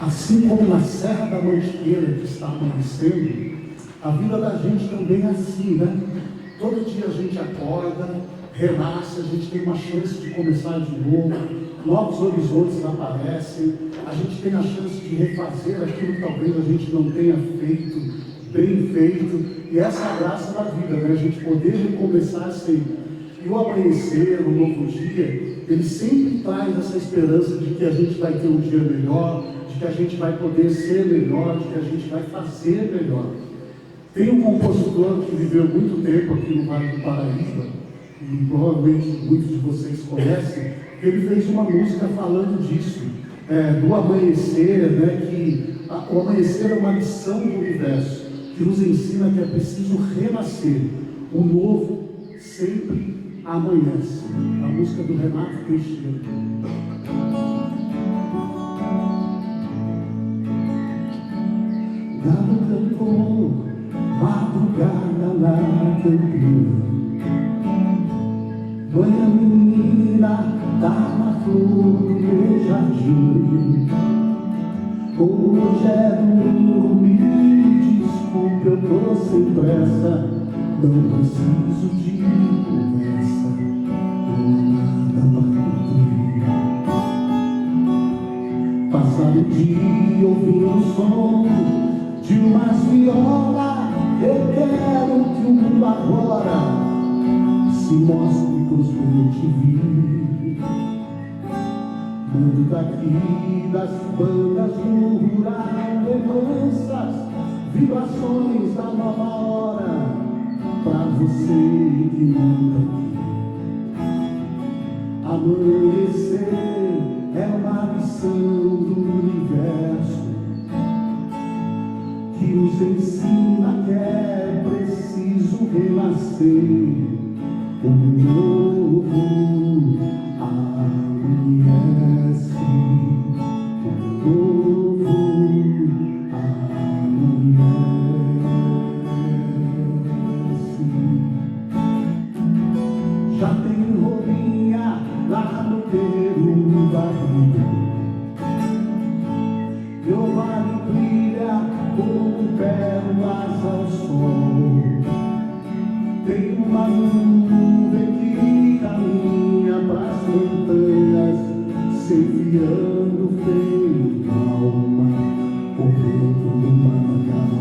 Assim como na Serra da Mantiqueira que está amanhecendo, a vida da gente também é assim, né? Todo dia a gente acorda, renasce, a gente tem uma chance de começar de novo, novos horizontes aparecem, a gente tem a chance de refazer aquilo que talvez a gente não tenha feito, bem feito, e essa é a graça da vida, né? A gente poder recomeçar sempre. E o amanhecer, o novo dia, ele sempre traz essa esperança de que a gente vai ter um dia melhor, de que a gente vai poder ser melhor, de que a gente vai fazer melhor. Tem um compositor que viveu muito tempo aqui no Vale do Paraíba, e provavelmente muitos de vocês conhecem, que ele fez uma música falando disso, do amanhecer, né, que o amanhecer é uma lição do universo, que nos ensina que é preciso renascer. O novo sempre amanhece. A música do Renato Teixeira. Galo cantou, madrugada na campina, banha menina, tá na flor do meu jardim. Hoje é domingo, me desculpe, eu tô sem pressa, não preciso de conversa, não há nada pra cumprir. Passar o dia ouvindo o som de umas violas, eu quero que o mundo agora se mostre pros meus te vi. Mando daqui das bandas do rural, lembranças, vibrações da nova hora, pra você que manda aqui. Amanhecer é uma lição do universo, que nos ensina que é preciso renascer. O novo amanhece, o novo amanhece. Já tem rolinha lá no terreiro barriga, e o vale brilha como pérolas ao sol. Tem uma nuvem que caminha pras montanhas, se enfiando feito alma, por dentro do managal.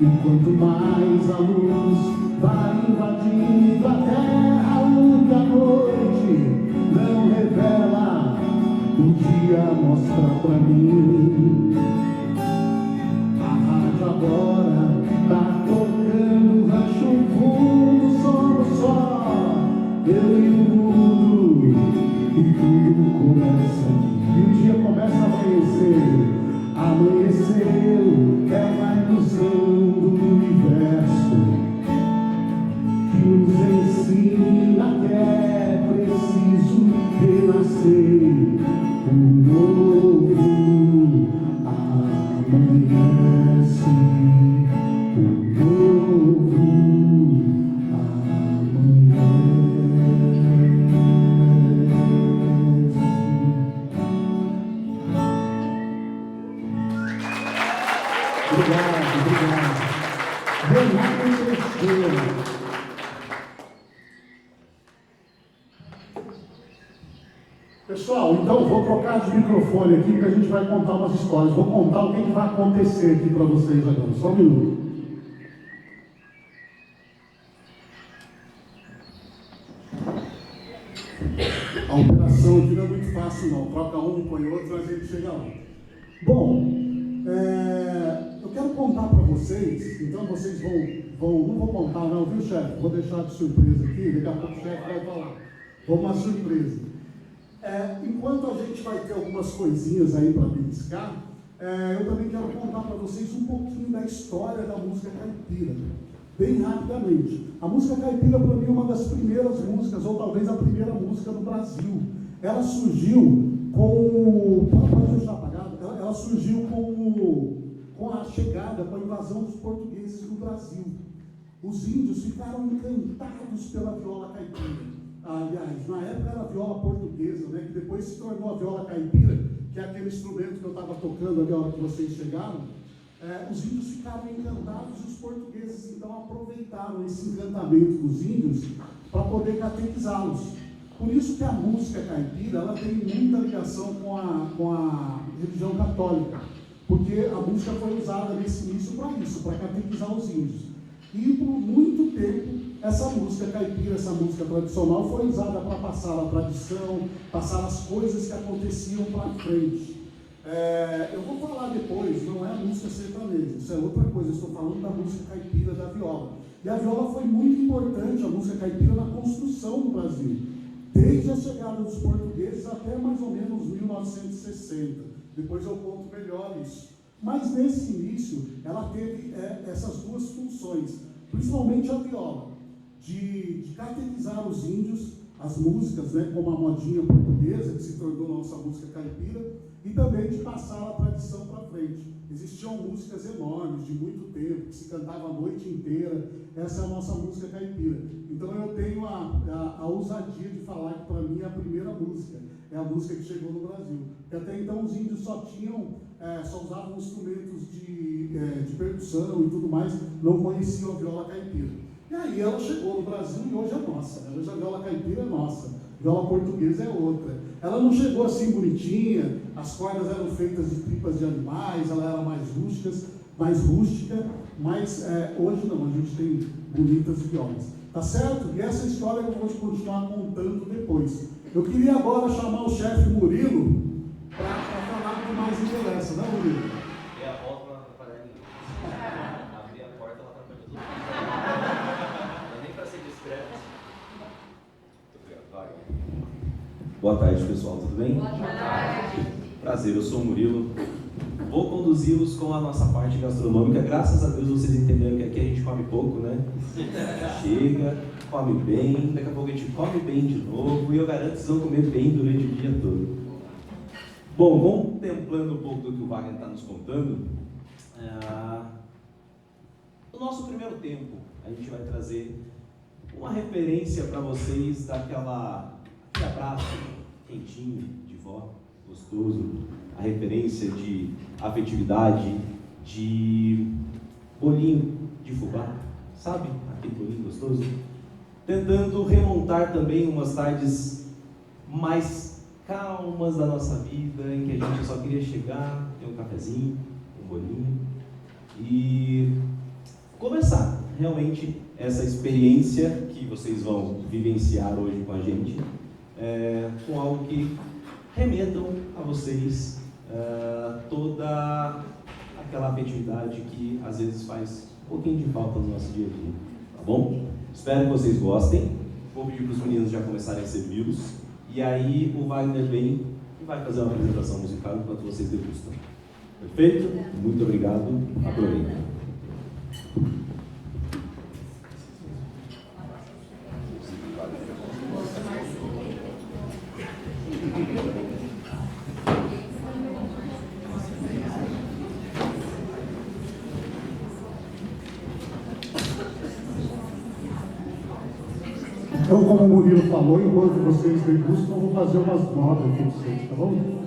E quanto mais a luz vai invadindo a terra, o que a noite não revela, o dia mostra pra mim. A rádio agora tá tocando Rancho Fundo, somos só eu e o mundo, e tudo começa aqui. E o dia começa a amanhecer. Amanheceu é uma ilusão do universo, que nos ensina que é preciso renascer. O novo amanhece, o novo amanhece. Obrigado. Renato Teixeira. Pessoal, então vou trocar de microfone aqui, porque a gente vai contar umas histórias. Vou contar o que vai acontecer aqui para vocês agora. Só um minuto. A operação aqui não é muito fácil não. Troca um, põe outro, mas a gente chega lá. Bom, eu quero contar para vocês, então vocês não vou contar não, viu, chefe? Vou deixar de surpresa aqui, daqui a pouco o chefe vai falar. Vou uma surpresa. Enquanto a gente vai ter algumas coisinhas aí para beliscar, eu também quero contar para vocês um pouquinho da história da música caipira, bem rapidamente. A música caipira, para mim, é uma das primeiras músicas, ou talvez a primeira música do Brasil. Ela surgiu com... Pode deixar apagado? Ela surgiu com a chegada, com a invasão dos portugueses no Brasil. Os índios ficaram encantados pela viola caipira. Aliás, na época era a viola portuguesa, né, que depois se tornou a viola caipira, que é aquele instrumento que eu estava tocando ali a hora que vocês chegaram, os índios ficaram encantados e os portugueses então aproveitaram esse encantamento dos índios para poder catequizá-los. Por isso que a música caipira ela tem muita ligação com a religião católica, porque a música foi usada nesse início para isso, para catequizar os índios. E por muito tempo essa música caipira, essa música tradicional foi usada para passar a tradição, passar as coisas que aconteciam para frente. Eu vou falar depois, não é a música sertaneja, isso é outra coisa, eu estou falando da música caipira da viola. E a viola foi muito importante, a música caipira, na construção do Brasil, desde a chegada dos portugueses até mais ou menos 1960. Depois eu conto melhor isso. Mas nesse início, ela teve essas duas funções, principalmente a viola, de catequizar os índios, as músicas, né, como a modinha portuguesa, que se tornou nossa música caipira, e também de passar a tradição para frente. Existiam músicas enormes, de muito tempo, que se cantava a noite inteira. Essa é a nossa música caipira. Então eu tenho a ousadia de falar que para mim é a primeira música, é a música que chegou no Brasil. Porque até então os índios só usavam instrumentos de percussão e tudo mais, não conheciam a viola caipira. E aí ela chegou no Brasil e hoje é nossa. Hoje a viola caipira é nossa, a viola portuguesa é outra. Ela não chegou assim bonitinha, as cordas eram feitas de tripas de animais, ela era mais rústica, mas hoje não, a gente tem bonitas violas. Tá certo? E essa história eu vou continuar contando depois. Eu queria agora chamar o chefe Murilo para falar o que mais interessa, né, Murilo? E a volta para atrapalhar ninguém. Abrir a porta, ela atrapalha tudo. Não é nem para ser discreto. Muito obrigado, Wagner. Boa tarde, pessoal, tudo bem? Boa tarde. Prazer, eu sou o Murilo. Vou conduzi-los com a nossa parte gastronômica. Graças a Deus vocês entenderam que aqui a gente come pouco, né? Chega, come bem, daqui a pouco a gente come bem de novo e eu garanto que vocês vão comer bem durante o dia todo. Bom, contemplando um pouco do que o Wagner está nos contando, no nosso primeiro tempo a gente vai trazer uma referência para vocês daquele abraço quentinho de vó, gostoso, a referência de afetividade, de bolinho de fubá, sabe? Aquele bolinho gostoso. Tentando remontar também umas tardes mais calmas da nossa vida, em que a gente só queria chegar, ter um cafezinho, um bolinho e começar realmente essa experiência que vocês vão vivenciar hoje com a gente, com algo que remetam a vocês toda aquela afetividade que às vezes faz um pouquinho de falta no nosso dia a dia, tá bom? Espero que vocês gostem. Vou pedir para os meninos já começarem a servi-los e aí o Wagner vem e vai fazer uma apresentação musical enquanto vocês degustam. Perfeito? Muito obrigado. Aproveitem. Então, como o Murilo falou, enquanto vocês degustam, eu vou fazer umas notas aqui para vocês, tá bom?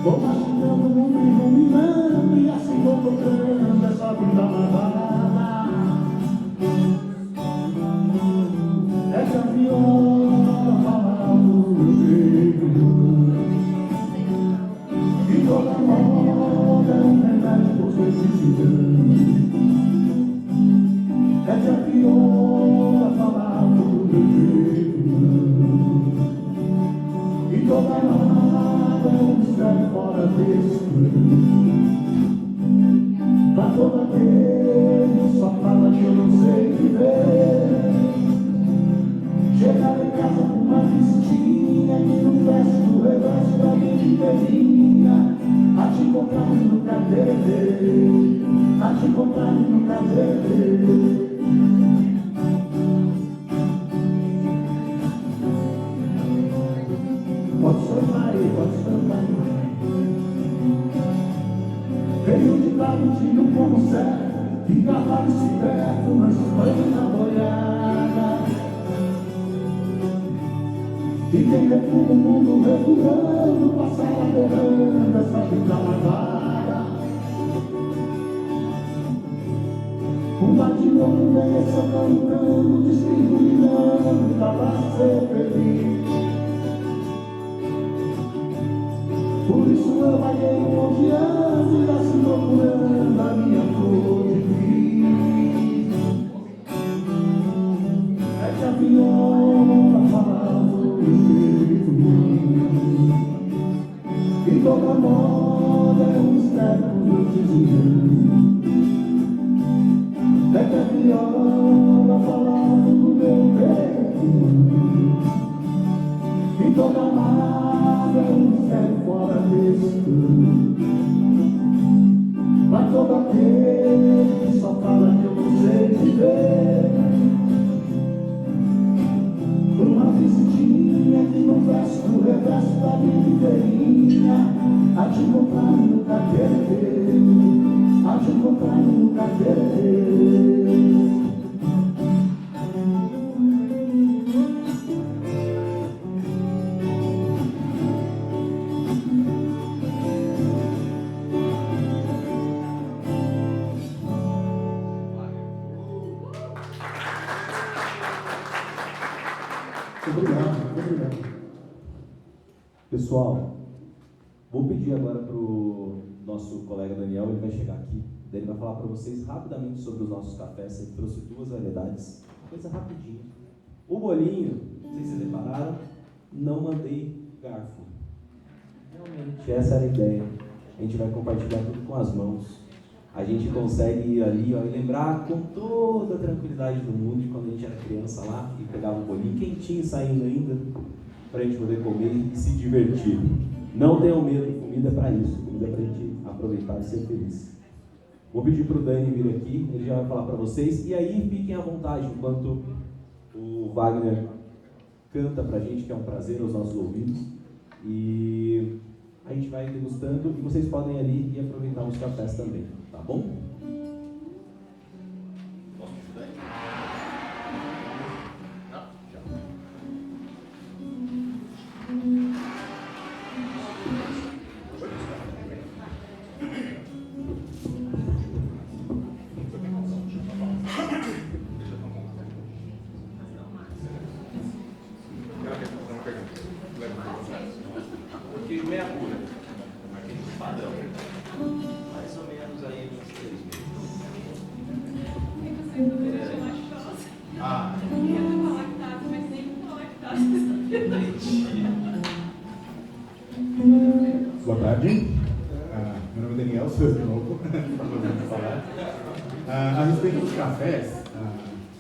Vou machucando o mundo. texto. Pra todo aquele que só fala que eu não sei viver. Chegar em casa com uma listinha que não veste o reverso da vida inteirinha. A te encontrar e nunca ver, a te encontrar e nunca ver. Pode ser Maria, pode ser Maria. Veio de Claudinho como certo, fica lá esperto, mas foi na boiada. E quem refuma o mundo regulando, passa lá derrando essa vida lavada. Um bate-louco vem só cantando, discriminando, pra ser feliz. Por isso eu vaguei 11 anos e assim procurando a minha flor de bis. É que a viola falando e toda moda é um mistério que eu dizia. É que a viola falando do meu peito e toda moda é um mistério fora desse. Mas todo aquele que só fala que eu não sei viver. Uma visitinha que não veste o reverso da vida inteirinha. A te encontrar e nunca querer, a te encontrar e nunca querer. Obrigado. Pessoal, vou pedir agora para o nosso colega Daniel, ele vai chegar aqui, ele vai falar para vocês rapidamente sobre os nossos cafés. Ele trouxe 2 variedades, coisa rapidinho. O bolinho, não sei se vocês repararam, não mandei garfo. Realmente, essa era a ideia. A gente vai compartilhar tudo com as mãos. A gente consegue ir ali, ó, e lembrar com toda a tranquilidade do mundo de quando a gente era criança lá e pegava um bolinho quentinho saindo ainda, para a gente poder comer e se divertir. Não tenham medo, comida é para isso, comida é para a gente aproveitar e ser feliz. Vou pedir para o Dani vir aqui, ele já vai falar para vocês, e aí fiquem à vontade enquanto o Wagner canta para a gente, que é um prazer aos nossos ouvidos, e a gente vai degustando e vocês podem ali e aproveitar os cafés também, tá bom? Posso te ajudar? Não, já. Porque meia cura, aquele padrão, mais ou menos aí uns 3 meses. Ah, boa tarde. Meu nome é Daniel, sou eu de novo. A respeito dos cafés,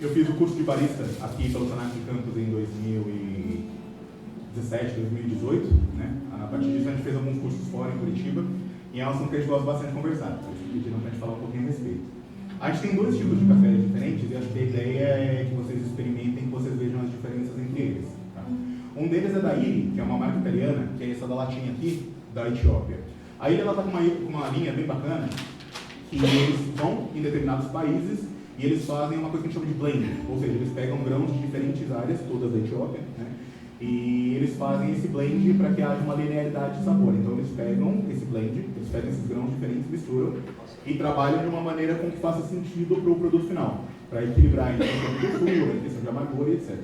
eu fiz o curso de barista aqui pelo Senac Campus em 2017, 2018, né? A partir disso a gente fez alguns cursos fora em Curitiba e é um assunto que a gente gosta bastante de conversar. Por isso que pediram para a gente falar um pouquinho a respeito. A gente tem 2 tipos de cafés diferentes e acho que a ideia é que vocês experimentem, que vocês vejam as diferenças entre eles. Tá? Um deles é da Illy, que é uma marca italiana, que é essa da latinha aqui, da Etiópia. A Illy está com uma linha bem bacana, que eles vão em determinados países e eles fazem uma coisa que a gente chama de blend, ou seja, eles pegam grãos de diferentes áreas, todas da Etiópia, né? E eles fazem esse blend para que haja uma linearidade de sabor. Então eles pegam esse blend, eles pegam esses grãos diferentes, misturam e trabalham de uma maneira com que faça sentido para o produto final, para equilibrar a questão de textura, a questão de amargor e etc.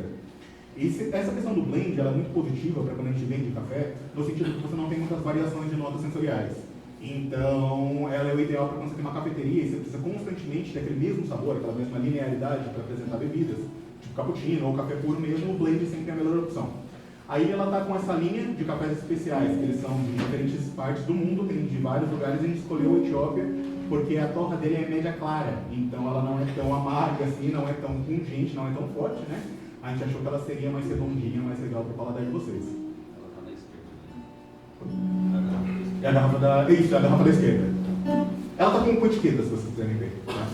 Essa questão do blend ela é muito positiva para quando a gente vende café, no sentido que você não tem muitas variações de notas sensoriais. Então, ela é o ideal para quando você tem uma cafeteria e você precisa constantemente ter aquele mesmo sabor, aquela mesma linearidade para apresentar bebidas, tipo cappuccino ou café puro mesmo, o blend sempre é a melhor opção. Aí ela está com essa linha de cafés especiais, que eles são de diferentes partes do mundo, tem de vários lugares. A gente escolheu a Etiópia porque a torra dele é média clara, então ela não é tão amarga assim, não é tão pungente, não é tão forte, né? A gente achou que ela seria mais redondinha, mais legal para o paladar de vocês. Ela está na esquerda. É a garrafa da... Isso, é a garrafa da esquerda. Ela está com etiqueta, se vocês quiserem ver. Tá?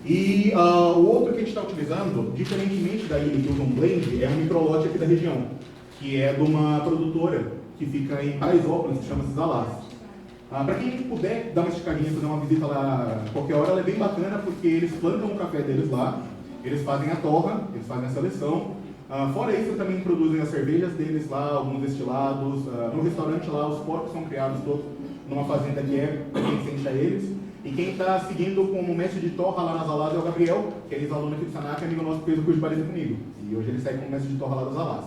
E o outro que a gente está utilizando, diferentemente da ilha que usa um blend, é um microlote aqui da região, que é de uma produtora que fica em Paraisópolis, que chama-se Zalaz. Para quem puder dar uma esticadinha, fazer uma visita lá qualquer hora, ela é bem bacana porque eles plantam o café deles lá, eles fazem a torra, eles fazem a seleção. Fora isso, também produzem as cervejas deles lá, alguns destilados. No restaurante lá, os porcos são criados todos numa fazenda que é pertencente a eles. E quem está seguindo como mestre de torra lá na Zalaz é o Gabriel, que é ex-aluno aqui do Senac, amigo nosso que fez o curso de baliza comigo. E hoje ele segue como mestre de torra lá da Zalaz.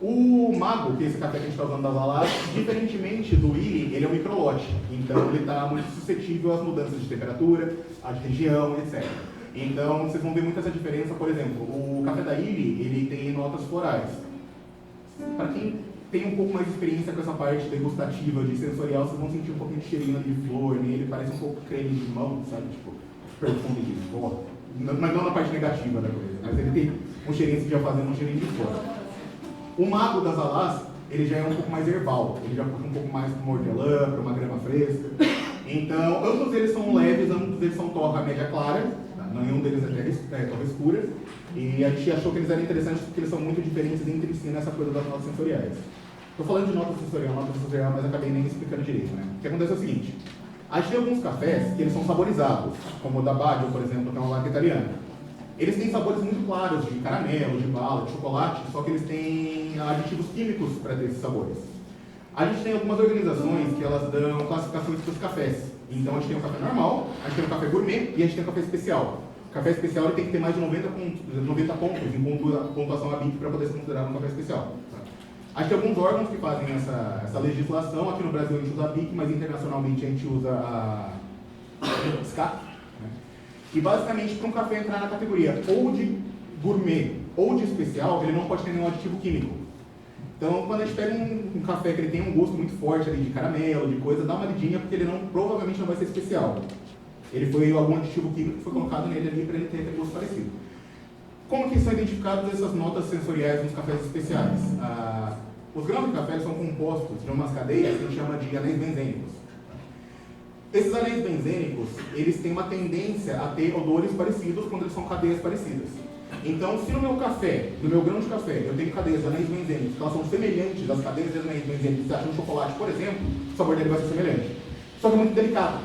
O Mago, que é esse café que a gente está usando da Zalaz, diferentemente do Illy, ele é um microlote. Então ele está muito suscetível às mudanças de temperatura, à de região, etc. Então vocês vão ver muito essa diferença. Por exemplo, o café da Illy, ele tem notas florais. Para quem tem um pouco mais de experiência com essa parte degustativa, de sensorial, vocês vão sentir um pouquinho de cheirinho de flor nele, parece um pouco creme de limão, sabe? Tipo, perfume de flor. Mas não na parte negativa da coisa, mas ele tem um cheirinho, você já fazendo um cheirinho de flor. O Mago das Zalaz, ele já é um pouco mais herbal, ele já puxa um pouco mais para uma hortelã, para uma grama fresca. Então, ambos eles são leves, ambos eles são torra média clara, tá? Nenhum deles é torra escura. E a gente achou que eles eram interessantes porque eles são muito diferentes entre si nessa coisa das notas sensoriais. Estou falando de nota sensorial, mas acabei nem explicando direito, né? O que acontece é o seguinte, a gente tem alguns cafés que eles são saborizados, como o da Baggio, por exemplo, que é uma marca italiana. Eles têm sabores muito claros, de caramelo, de bala, de chocolate, só que eles têm aditivos químicos para ter esses sabores. A gente tem algumas organizações que elas dão classificações para os cafés. Então a gente tem o café normal, a gente tem o café gourmet e a gente tem o café especial. O café especial ele tem que ter mais de 90 pontos em pontuação ABIC para poder ser considerado um café especial. Tá? A gente tem alguns órgãos que fazem essa legislação. Aqui no Brasil a gente usa a ABIC, mas internacionalmente a gente usa a SCA. Né? E basicamente, para um café entrar na categoria ou de gourmet ou de especial, ele não pode ter nenhum aditivo químico. Então, quando a gente pega um café que ele tem um gosto muito forte ali de caramelo, de coisa, dá uma lidinha, porque ele provavelmente não vai ser especial. Ele foi algum aditivo químico que foi colocado nele ali para ele ter aquele gosto parecido. Como que são identificadas essas notas sensoriais nos cafés especiais? Os grãos de café são compostos de umas cadeias que a gente chama de anéis benzênicos. Esses anéis benzênicos, eles têm uma tendência a ter odores parecidos quando eles são cadeias parecidas. Então, se no meu café, no meu grão de café, eu tenho cadeias de anéis benzênicos, que elas são semelhantes às cadeias de anéis benzênicos que você acha no chocolate, por exemplo, o sabor dele vai ser semelhante. Só que é muito delicado.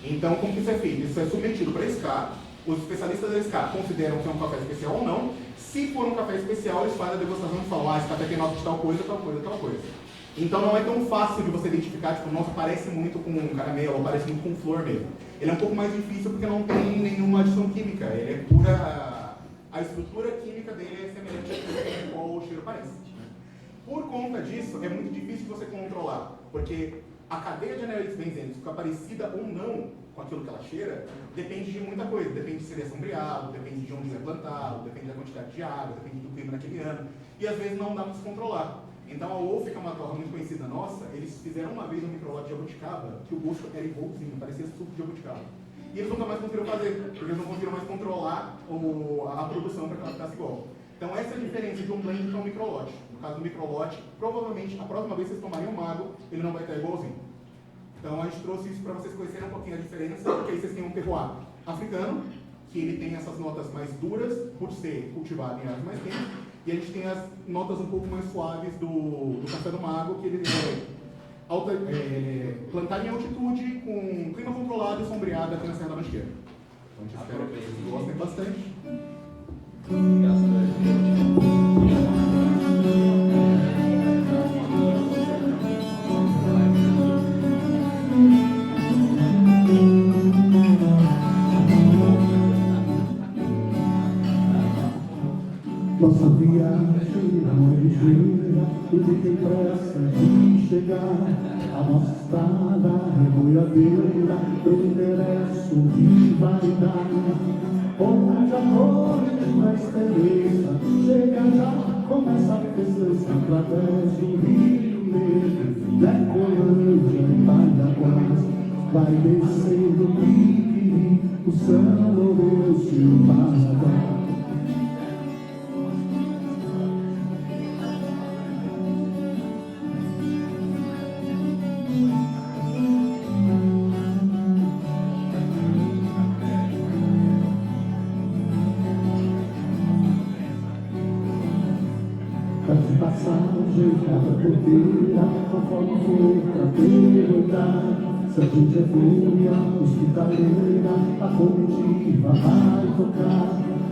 Então, como que isso é feito? Isso é submetido para a SCA. Os especialistas da SCA consideram que é um café especial ou não. Se for um café especial, eles fazem a degustação e falam, esse café tem nota de tal coisa, tal coisa, tal coisa. Então não é tão fácil de você identificar, tipo, nossa, parece muito com caramelo, ou parece muito com flor mesmo. Ele é um pouco mais difícil porque não tem nenhuma adição química. Ele é pura... A estrutura química dele é semelhante a qual o cheiro parece. Por conta disso, é muito difícil você controlar, porque a cadeia de anéis benzênicos ficar parecida ou não com aquilo que ela cheira, depende de muita coisa. Depende se ele é sombreado, depende de onde ele é plantado, depende da quantidade de água, depende do clima naquele ano. E às vezes não dá para se controlar. Então a Wolf, que é uma torra muito conhecida nossa, eles fizeram uma vez um microlote de jabuticaba, que o gosto era igualzinho, parecia suco de jabuticaba. E eles nunca mais conseguiram fazer, porque eles não conseguiram mais controlar a produção para que ela ficasse igual. Então essa é a diferença de um blend para um microlote. No caso do microlote, provavelmente, a próxima vez que vocês tomarem um Mago, ele não vai estar igualzinho. Então a gente trouxe isso para vocês conhecerem um pouquinho a diferença, porque aí vocês têm um terroir africano, que ele tem essas notas mais duras, por ser cultivado em áreas mais quentes, e a gente tem as notas um pouco mais suaves do café do Mago, que ele é plantado em altitude, com clima controlado e sombreado aqui na Serra da Mantiqueira. Então a gente espera que vocês gostem bastante. Nossa viagem não é ligeira, tudo tem pressa de chegar. A nossa estrada é boiadeira, eu interesso o que vai dar. Onde a noite mais teresa chega já com começa a festança através do Rio Negro, Lecolândia e Baiaguás, vai descendo o Piquiri, o São Lourenço e o Paraguai. De passagem, cada porteira, conforme for pra perguntar. Se a gente é boa, hospitaleira, a comitiva vai tocar.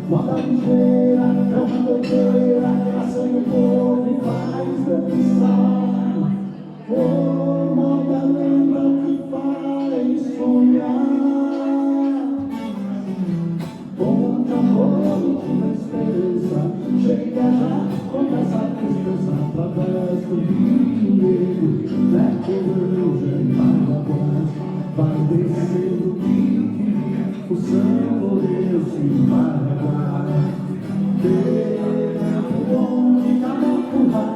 Moda ligeira, é uma doideira, ação o povo e faz dançar. Oh, moda lembra que faz sonhar. Onde amor e uma esperança, chega já. Começa a tristeza através do Rio Negro, Lecolândia e Baiaguás, vai descendo o Piquiri, o São Lourenço e o Paraguai. Tempo onde Camacuá,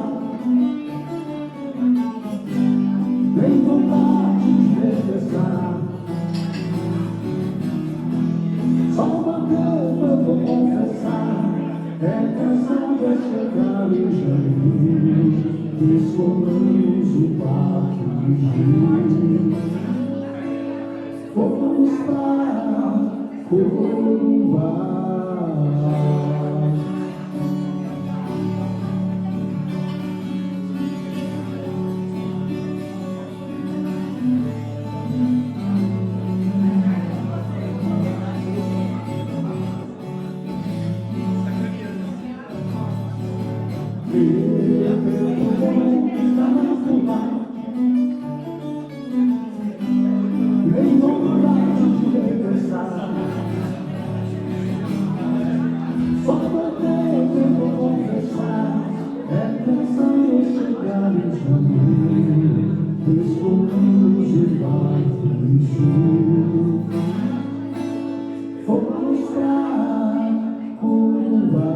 nem vontade de regressar. Só uma coisa eu vou confessar, é cansado é chegar em janeiro, escolamos o barco de Gil. Vamos para Corumbá. Nem vontade de regressar. Só porque eu vou confessar, é cansado chegar em janeiro, escolhemos o barco em Sul. Fomos pra Corumbá.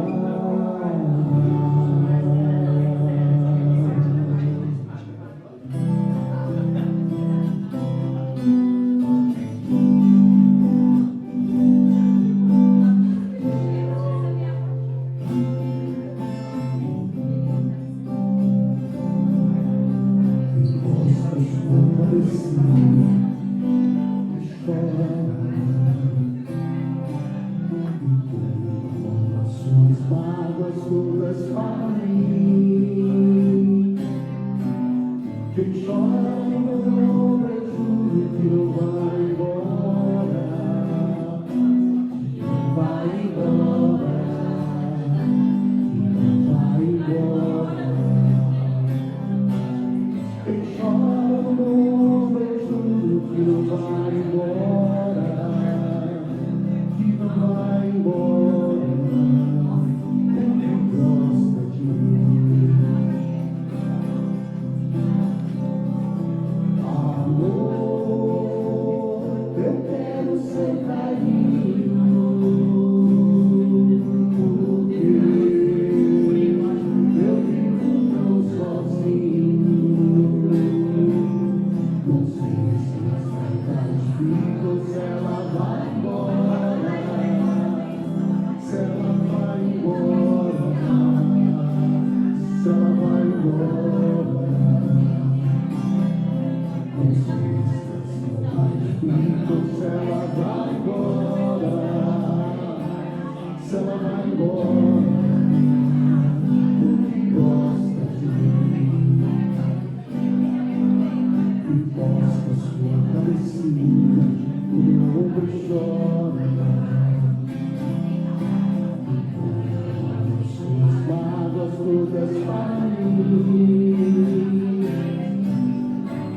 Todas para mim. Quem chora no beijo que não vai embora, não vai embora, não vai embora. Quem chora no beijo que não vai embora, que não vai embora.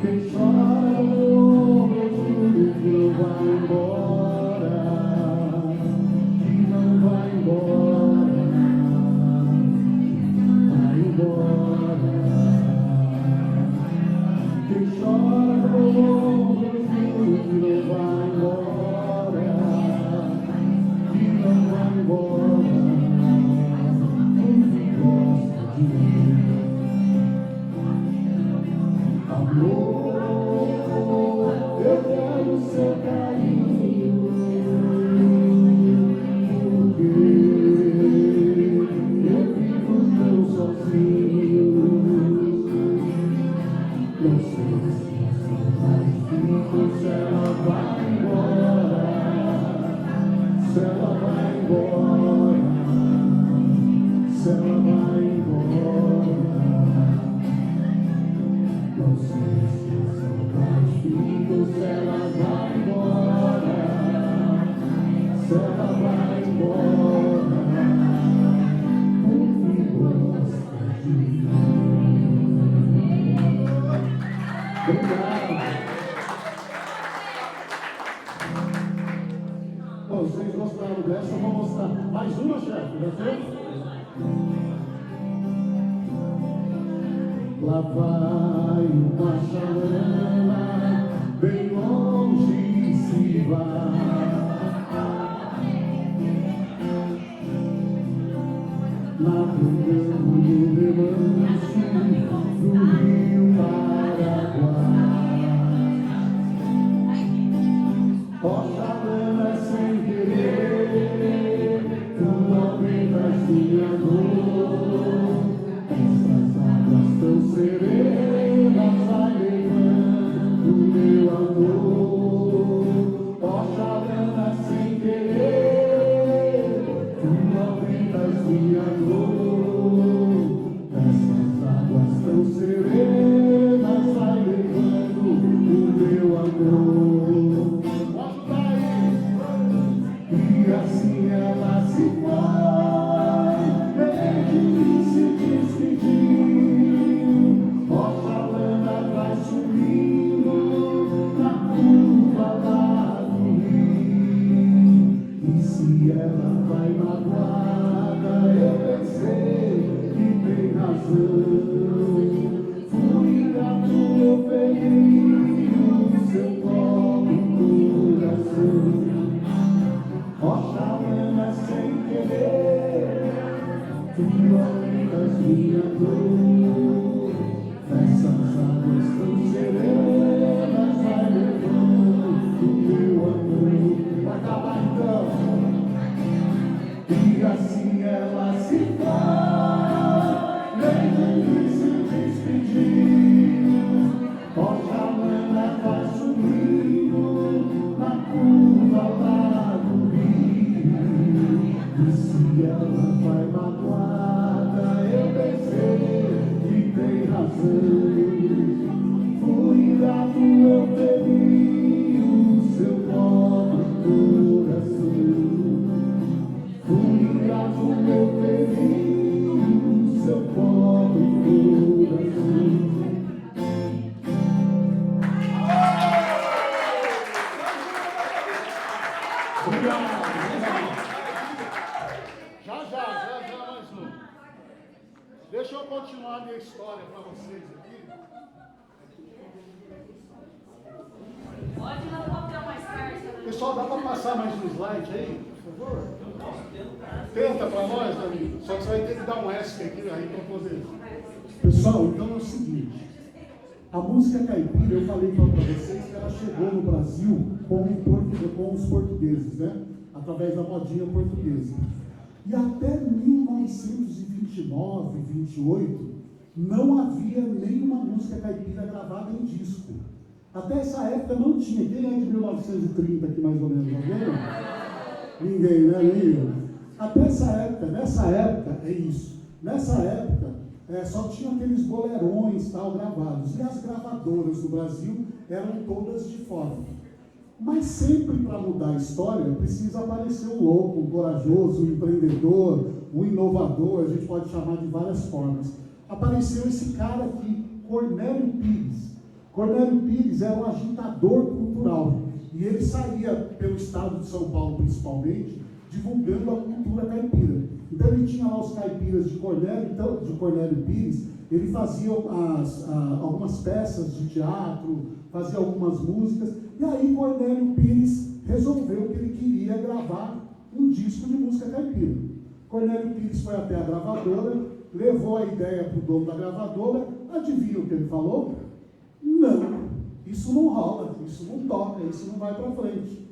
Quem chora no beijo que não vai embora, que não vai embora. ela vai uma chalana, bem longe se vai. Navegando no remanso do Rio Paraguai. Ó chalana sem querer, tu aumentas minha dor. Essas águas tão serenas vai levando meu amor. Ó chalana sem querer, tu aumentas minha dor. Essas águas tão serenas vai levando o meu amor. Pode aí. E assim ela se vai, bem se despedir. Ó chalana vai subindo na curva lá do rio. E se ela vai magoada, eu pensei que tem razão. Fui gato, eu peguei o seu pobre coração. Ó chalana sem querer, tu aumentas minha dor. Essas águas tão serenas vai levando o meu amor. Vai acabar então. E assim ela se vai, nem se despedir. Ó chalana vai subindo na curva lá do rio. E se ela vai magoada, eu pensei que tem razão. Fui grato, eu feri o seu pobre coração. Fui grato, eu feri o seu pobre coração. Obrigado. Já mais um. Deixa eu continuar a minha história para vocês aqui. Pode ir lá no papel mais tarde. Pessoal, dá para passar mais um slide aí, por favor? Tenta para nós, Davi. Só que você vai ter que dar um S aqui aí para fazer. Pessoal, então é o seguinte. A música caipira, eu falei para vocês que ela chegou no Brasil com os portugueses, né? Através da modinha portuguesa. E até 1929, 28, não havia nenhuma música caipira gravada em disco. Até essa época não tinha. Quem é de 1930 aqui mais ou menos? Alguém? Ninguém, né? Nem eu. Até nessa época, é isso. Nessa época, só tinha aqueles bolerões tal gravados. E as gravadoras do Brasil eram todas de fora. Mas sempre para mudar a história, precisa aparecer o louco, o corajoso, o empreendedor, o inovador, a gente pode chamar de várias formas. Apareceu esse cara aqui, Cornélio Pires. Cornélio Pires era um agitador cultural. E ele saía pelo estado de São Paulo, principalmente, divulgando a cultura caipira. Então ele tinha lá os caipiras de Cornélio Pires, ele fazia algumas peças de teatro, fazia algumas músicas, e aí Cornélio Pires resolveu que ele queria gravar um disco de música caipira. Cornélio Pires foi até a gravadora, levou a ideia para o dono da gravadora, adivinha o que ele falou? Não, isso não rola, isso não toca, isso não vai para frente.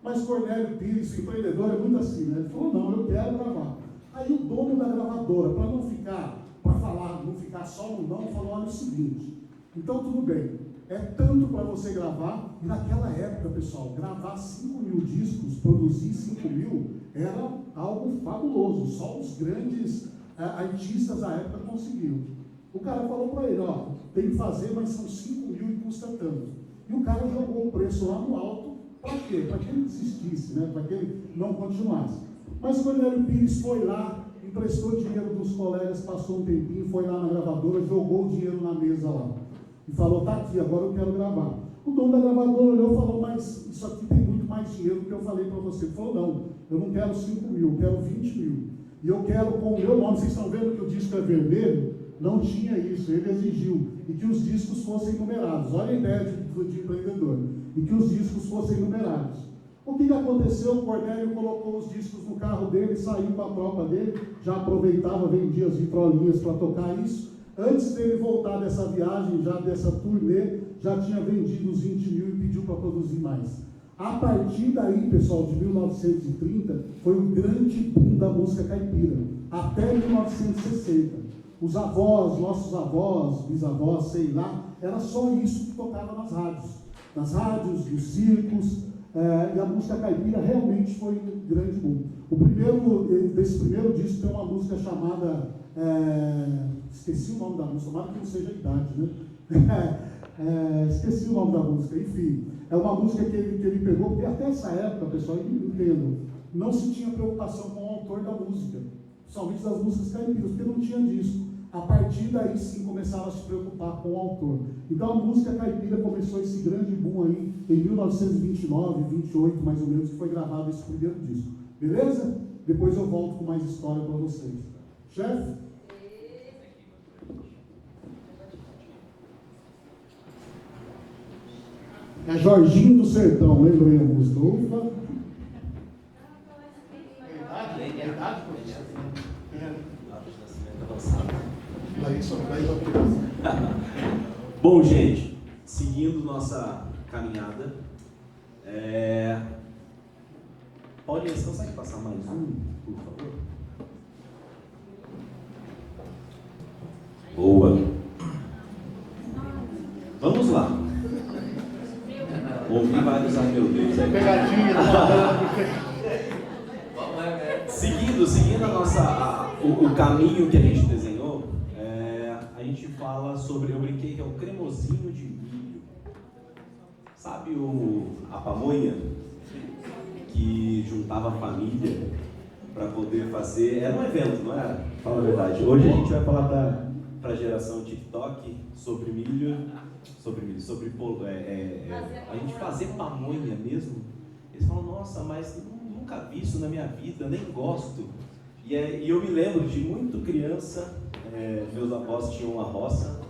Mas Cornélio Pires, empreendedor, é muito assim, né? Ele falou, não, eu quero gravar. Aí o dono da gravadora, para não ficar só no não, falou, olha o seguinte, então tudo bem, é tanto para você gravar, e naquela época, pessoal, gravar 5.000 discos, produzir 5.000, era algo fabuloso, só os grandes artistas da época conseguiam. O cara falou para ele, ó, tem que fazer, mas são 5.000 e custa tanto. E o cara jogou o preço lá no alto, para quê? Para que ele desistisse, né? Para que ele não continuasse. Mas Cornélio Pires foi lá, emprestou dinheiro dos colegas, passou um tempinho, foi lá na gravadora, jogou o dinheiro na mesa lá. E falou, tá aqui, agora eu quero gravar. O dono da gravadora olhou e falou, mas isso aqui tem muito mais dinheiro do que eu falei para você. Ele falou, não, eu não quero 5.000, eu quero 20.000. E eu quero com o meu nome, vocês estão vendo que o disco é vermelho? não tinha isso, ele exigiu, e que os discos fossem numerados. Olha a ideia de empreendedor, e que os discos fossem numerados. O que aconteceu? O Cornélio colocou os discos no carro dele, saiu com a tropa dele, já aproveitava, vendia as vitrolinhas para tocar isso. Antes dele voltar dessa viagem, já dessa turnê, já tinha vendido os 20 mil e pediu para produzir mais. A partir daí, pessoal, de 1930, foi um grande boom da música caipira, até 1960. Os avós, nossos avós, bisavós, sei lá, era só isso que tocava nas rádios, nos circos, e a música caipira realmente foi um grande boom. Desse primeiro disco tem uma música chamada, esqueci o nome da música, tomara que não seja a idade, né? Esqueci o nome da música, enfim, é uma música que ele pegou, porque até essa época, pessoal, entendam, não se tinha preocupação com o autor da música, principalmente das músicas caipiras, porque não tinha disco. A partir daí sim começaram a se preocupar com o autor. Então a música caipira começou esse grande boom aí em 1929, 28 mais ou menos, que foi gravado esse primeiro disco. Beleza? Depois eu volto com mais história para vocês. Chefe? É Jorginho do Sertão, lembrei a música. Ufa. Verdade, Bom, gente, seguindo nossa caminhada, Paulinha, você consegue passar mais um, por favor? Boa. Vamos lá. Ouvi vários, ai meu Deus. Pegadinha. Seguindo o caminho que a gente desenhou, a gente fala sobre, eu brinquei que é o cremosinho de milho. Sabe a pamonha que juntava a família para poder fazer? Era um evento, não era? Fala a verdade. Hoje a gente vai falar para a geração TikTok sobre milho, sobre polo. A gente fazer pamonha mesmo. Eles falam, nossa, mas nunca vi isso na minha vida, nem gosto. E eu me lembro de muito criança, meus avós tinham uma roça,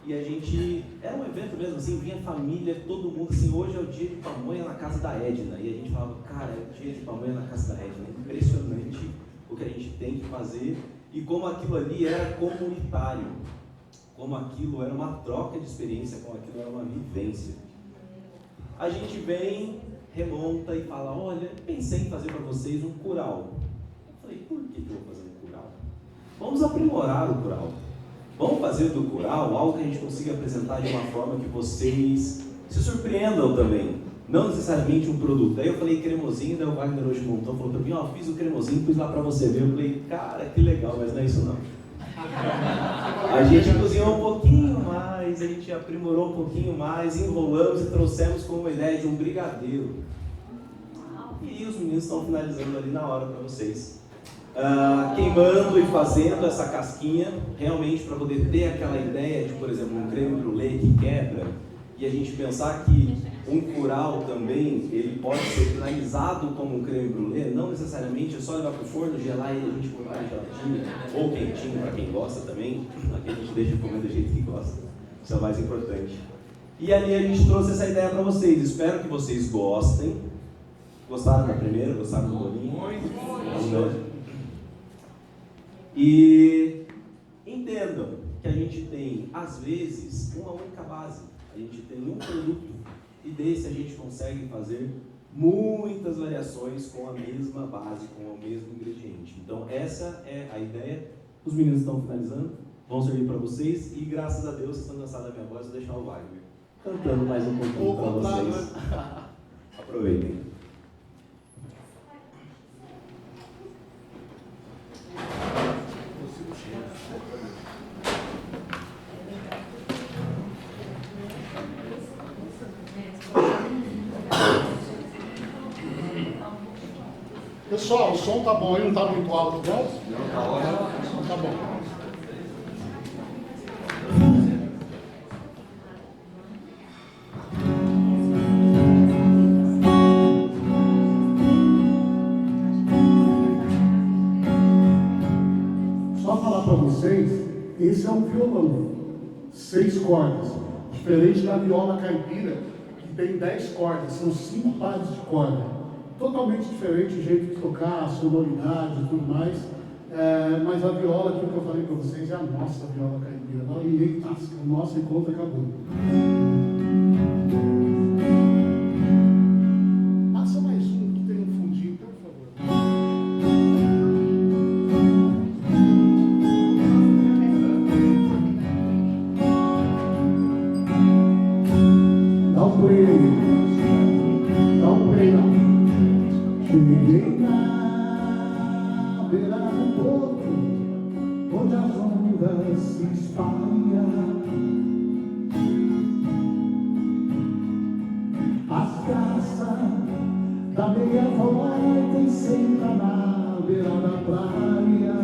e a gente, era um evento mesmo, assim, vinha família, todo mundo, assim, hoje é o dia de pamonha na casa da Edna, e a gente falava, cara, é o dia de pamonha na casa da Edna, é impressionante o que a gente tem que fazer, e como aquilo ali era comunitário, como aquilo era uma troca de experiência, como aquilo era uma vivência. A gente vem, remonta e fala, olha, pensei em fazer para vocês um curau. Eu falei, por que eu vou fazer um curau? Vamos aprimorar o curau. Vamos fazer do curau algo que a gente consiga apresentar de uma forma que vocês se surpreendam também. Não necessariamente um produto. Aí eu falei cremosinho, daí o Wagner hoje montou, falou para mim, ó, fiz o cremosinho, pus lá para você ver. Eu falei, cara, que legal, mas não é isso não. A gente cozinhou um pouquinho mais, a gente aprimorou um pouquinho mais, enrolamos e trouxemos com uma ideia de um brigadeiro. E os meninos estão finalizando ali na hora para vocês. Queimando e fazendo essa casquinha, realmente para poder ter aquela ideia de, por exemplo, um creme brulee que quebra, e a gente pensar que um curau também, ele pode ser finalizado como um creme brulee, não necessariamente é só levar para o forno, gelar ele, a gente colocar geladinho, ou quentinho para quem gosta também, aqui a gente deixa comer do jeito que gosta, isso é o mais importante. E ali a gente trouxe essa ideia para vocês, espero que vocês gostem. Gostaram da primeira? Gostaram do bolinho? Muito. E entendam que a gente tem, às vezes, uma única base. A gente tem um produto e desse a gente consegue fazer muitas variações com a mesma base, com o mesmo ingrediente. Então essa é a ideia. Os meninos estão finalizando, vão servir para vocês e graças a Deus, vocês estão cansados da minha voz, vou deixar o Wagner cantando mais um pouquinho para vocês. Aproveitem. Pessoal, o som tá bom aí, não tá muito alto, não? Não, tá ótimo. Tá bom. Só falar para vocês Esse é um violão, 6 cordas, diferente da viola caipira, que tem 10 cordas, são 5 pares de corda. Totalmente diferente o jeito de tocar, a sonoridade e tudo mais. Mas a viola, aquilo que eu falei para vocês, é a nossa viola caipira. Ela ninguém tasca, o nosso encontro acabou. Passa mais um que tem um fundinho, por favor. Dá um play aí. Dá um play lá. Cheguei na beira do porto, onde as ondas se espalham. As garças da meia volta e senta na beira da praia.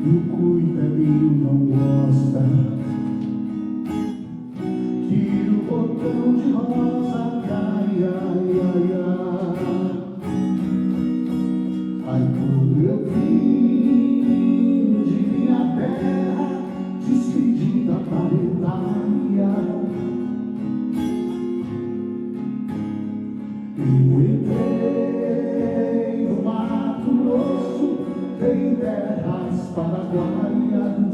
E o cuidadinho não gosta que o botão de rosa caia. Aí quando eu vim de minha terra, despedida planetária, eu entrei no Mato Grosso, em terras paraguaias,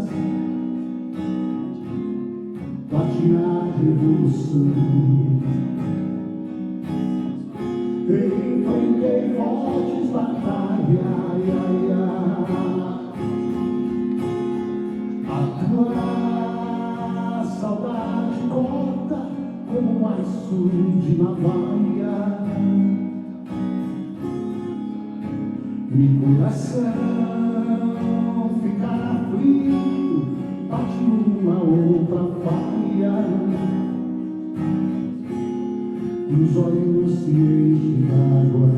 lá tinha a revolução. Enfrentei fortes batalhas, a tua saudade corta como um aço de navalha. E o coração fica aflito, bate uma outra falha. Os olhos se enchem d'água,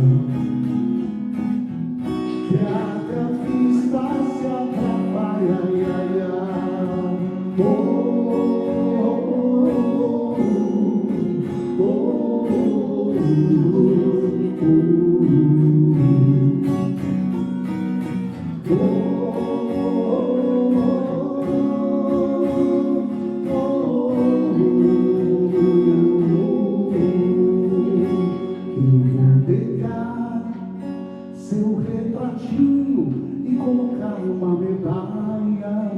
que até a vista se atrapalha. Oh, oh, oh, oh, seu retratinho e colocar uma medalha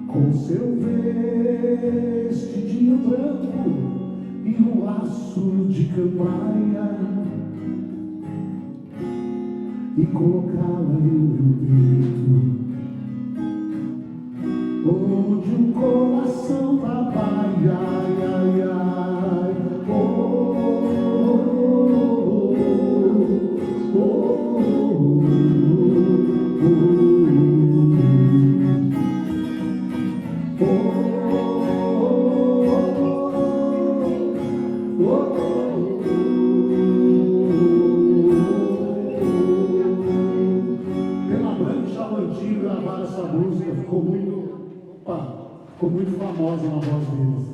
com seu vestidinho branco e um laço de cambaia, e colocá-la em meu peito, onde um coração trabalha. Pela Branca Chavantinho gravaram essa música, ficou muito famosa na voz deles.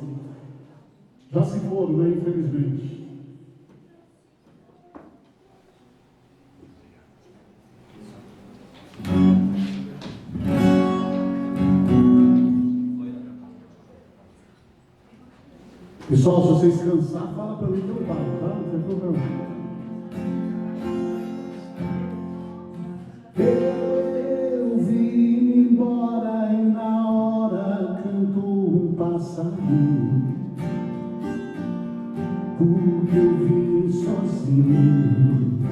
Já se foram, né, infelizmente. Pessoal, se vocês cansar, fala para mim que eu paro, tá? Não tem problema. Eu vim embora e na hora cantou um passarinho, porque eu vim sozinho.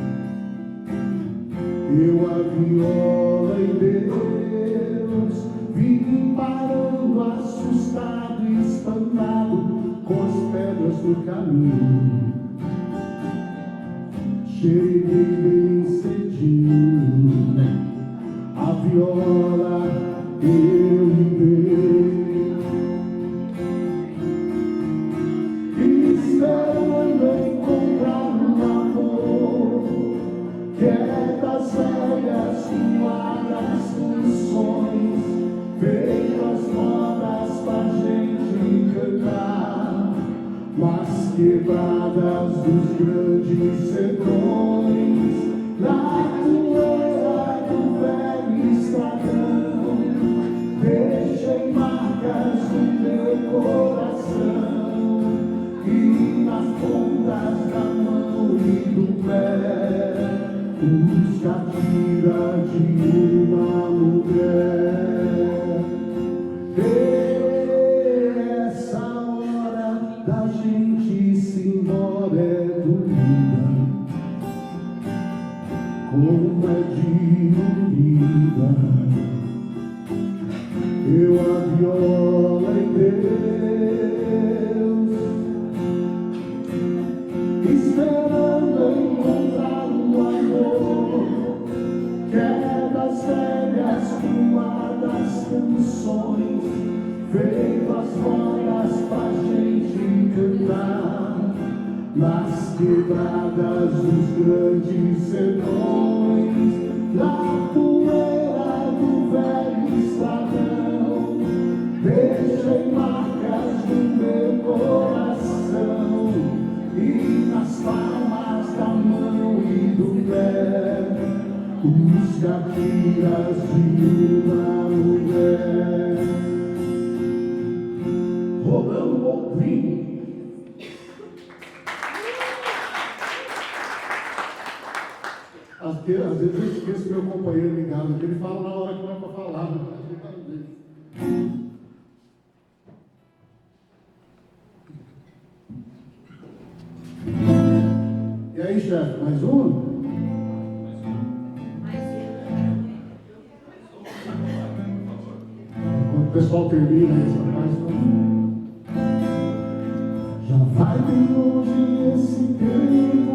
Eu a viola e Deus vim parando, assustado e espantado com as pedras do caminho. Cheguei bem cedinho, a viola eu me dei, esperando encontrar um amor que é das velhas toalhas canções, feitas modas pra gente cantar, mas quebradas dos grandes sertões. música tira de uma mulher. Essa hora da gente se embora é doída, como é diluída. Eu a viola em Deus, esperando encontrar um amor que é das velhas ruadas canções, feitas modas pra gente cantar nas quebradas dos grandes sertões, na poeira do velho estradão. Deixem marcas no meu coração e nas palmas da mão e do pé, os capiras de uma mulher. Rolando o ouvinte. Às vezes eu esqueço meu companheiro ligado, que ele fala na hora que não é para falar, né? E aí, chefe, mais um? Quando o pessoal termina essa parte, já vai bem longe esse tempo,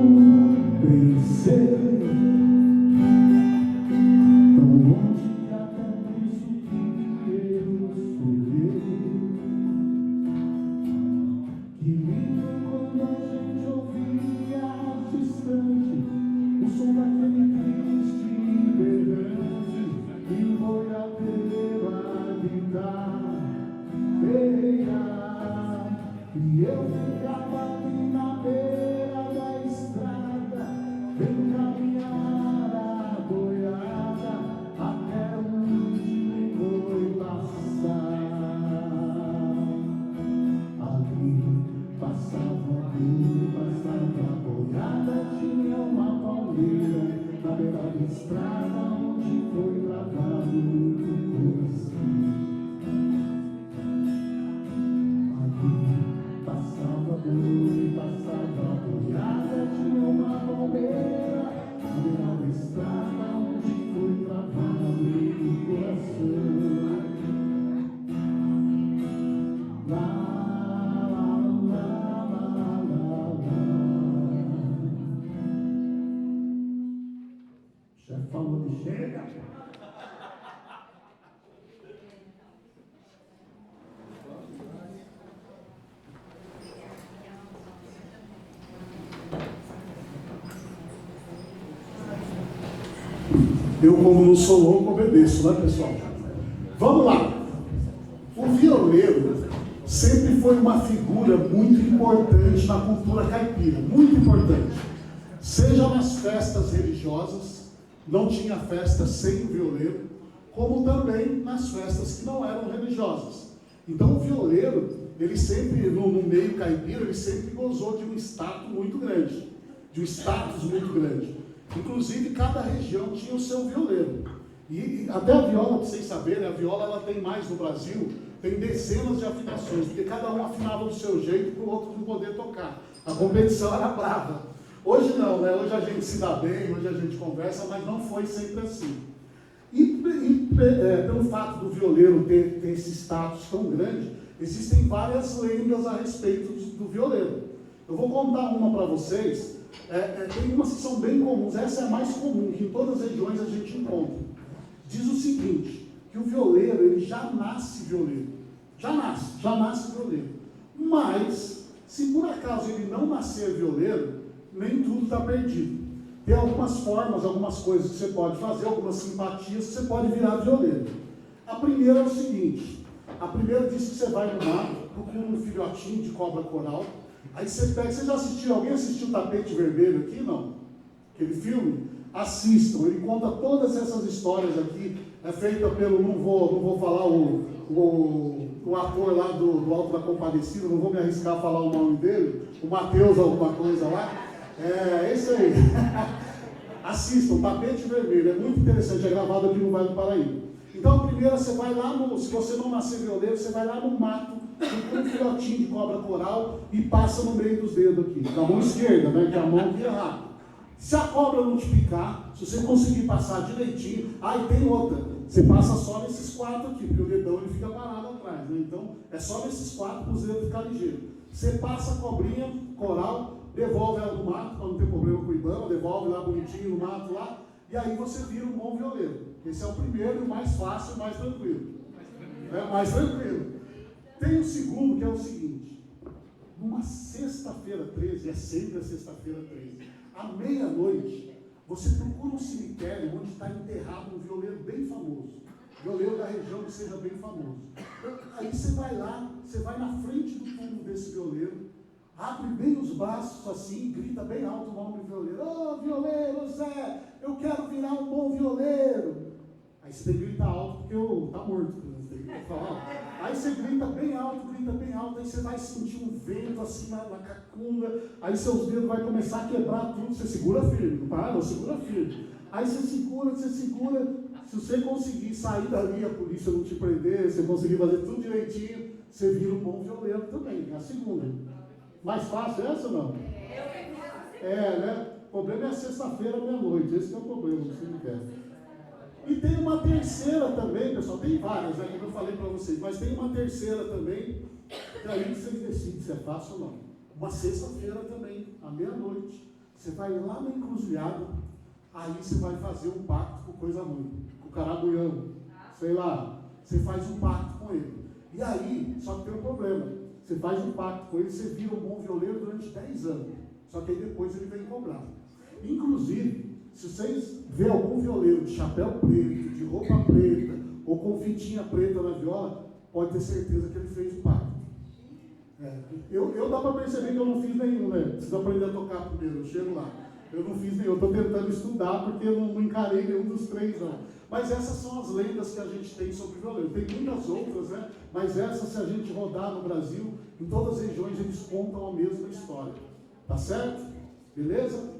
pensei, tão longe que até isso que eu sonhei. Que lindo quando a gente ouvia distante o som daquele triste berrante e o boiadeiro a gritar, beira. E eu ficava ali na beira da estrada, vendo caminhar a boiada até o último boi passar. Ali passava a boiada, tinha uma palmeira na beira da estrada onde foi gravado o coração. Passava a boiada, tinha uma palmeira na beira da estrada onde foi gravado o coração. Lá, lá, lá, lá, lá, lá. O chefe falou de chega. Eu, como não sou louco, obedeço, né, pessoal? Vamos lá. O violeiro sempre foi uma figura muito importante na cultura caipira, muito importante. Seja nas festas religiosas, não tinha festa sem o violeiro, como também nas festas que não eram religiosas. Então o violeiro, ele sempre, no meio caipira, ele sempre gozou de um status muito grande, de um status muito grande. Inclusive, cada região tinha o seu violeiro. E até a viola, para vocês saberem, a viola ela tem mais no Brasil, tem dezenas de afinações, porque cada um afinava do seu jeito para o outro não poder tocar. A competição era brava. Hoje não, né? Hoje a gente se dá bem, hoje a gente conversa, mas não foi sempre assim. Pelo fato do violeiro ter esse status tão grande, existem várias lendas a respeito do violeiro. Eu vou contar uma para vocês. Tem umas que são bem comuns, essa é a mais comum, que em todas as regiões a gente encontra. Diz o seguinte, que o violeiro, ele já nasce violeiro. Já nasce violeiro. Mas, se por acaso ele não nascer violeiro, nem tudo está perdido. Tem algumas formas, algumas coisas que você pode fazer, algumas simpatias que você pode virar violeiro. A primeira é o seguinte, a primeira diz que você vai no mato, procura um filhotinho de cobra coral, aí você pega, você já assistiu, alguém assistiu o Tapete Vermelho aqui, não? Aquele filme? Assistam, ele conta todas essas histórias aqui, é feita pelo, não vou falar o ator lá do Alto da Compadecida, não vou me arriscar a falar o nome dele, o Matheus alguma coisa lá, é isso aí. Assistam, Tapete Vermelho, é muito interessante, é gravado aqui no Vale do Paraíba. Então, a primeira, você vai lá se você não nascer violeiro, você vai lá no mato, com um filhotinho de cobra coral e passa no meio dos dedos aqui, da mão esquerda, né, que é a mão vira rápido. Se a cobra não te picar, se você conseguir passar direitinho, aí tem outra, você passa só nesses 4 aqui, porque o dedão ele fica parado atrás, né? Então, é só nesses 4 para os dedos ficarem ligeiros. Você passa a cobrinha coral, devolve ela no mato, para não ter problema com o Ibama, devolve lá bonitinho no mato lá, e aí você vira um bom violeiro. Esse é o primeiro, o mais fácil, o mais tranquilo. Mais tranquilo. Tem o segundo, que é o seguinte. Numa sexta-feira 13, é sempre a sexta-feira 13, à meia-noite, você procura um cemitério onde está enterrado um violeiro bem famoso. Violeiro da região que seja bem famoso. Aí você vai lá, você vai na frente do túmulo desse violeiro, abre bem os braços assim e grita bem alto o nome do violeiro. Ô, violeiro Zé, eu quero virar um bom violeiro. Aí você tem que gritar alto porque está morto. Você tem que falar. Aí você grita bem alto, aí você vai sentir um vento assim na cacunda, aí seus dedos vão começar a quebrar tudo, você segura firme, não para, não, segura firme. Aí você segura, se você conseguir sair dali, a polícia não te prender, você conseguir fazer tudo direitinho, você vira um bom violeiro também, é a segunda. Mais fácil essa ou não? Né? O problema é a sexta-feira, meia-noite, esse que é o problema, você não quer. E tem uma terceira também, pessoal, tem várias, né, como eu falei para vocês, mas tem uma terceira também, que aí vocês decidem se é fácil ou não. Uma sexta-feira também, à meia-noite, você vai lá na encruzilhada, aí você vai fazer um pacto com coisa ruim, com o carabuiano, sei lá, você faz um pacto com ele. E aí, só que tem um problema, você faz um pacto com ele, você vira um bom violeiro durante 10 anos, só que aí depois ele vem cobrar. Inclusive, se vocês verem algum violeiro de chapéu preto, de roupa preta, ou com fitinha preta na viola, pode ter certeza que ele fez o pacto. Eu dá para perceber que eu não fiz nenhum, né? Preciso aprender a tocar primeiro, eu chego lá. Eu não fiz nenhum, eu estou tentando estudar porque eu não encarei nenhum dos 3, não. Mas essas são as lendas que a gente tem sobre o violeiro. Tem muitas outras, né? Mas essas, se a gente rodar no Brasil, em todas as regiões eles contam a mesma história. Tá certo? Beleza?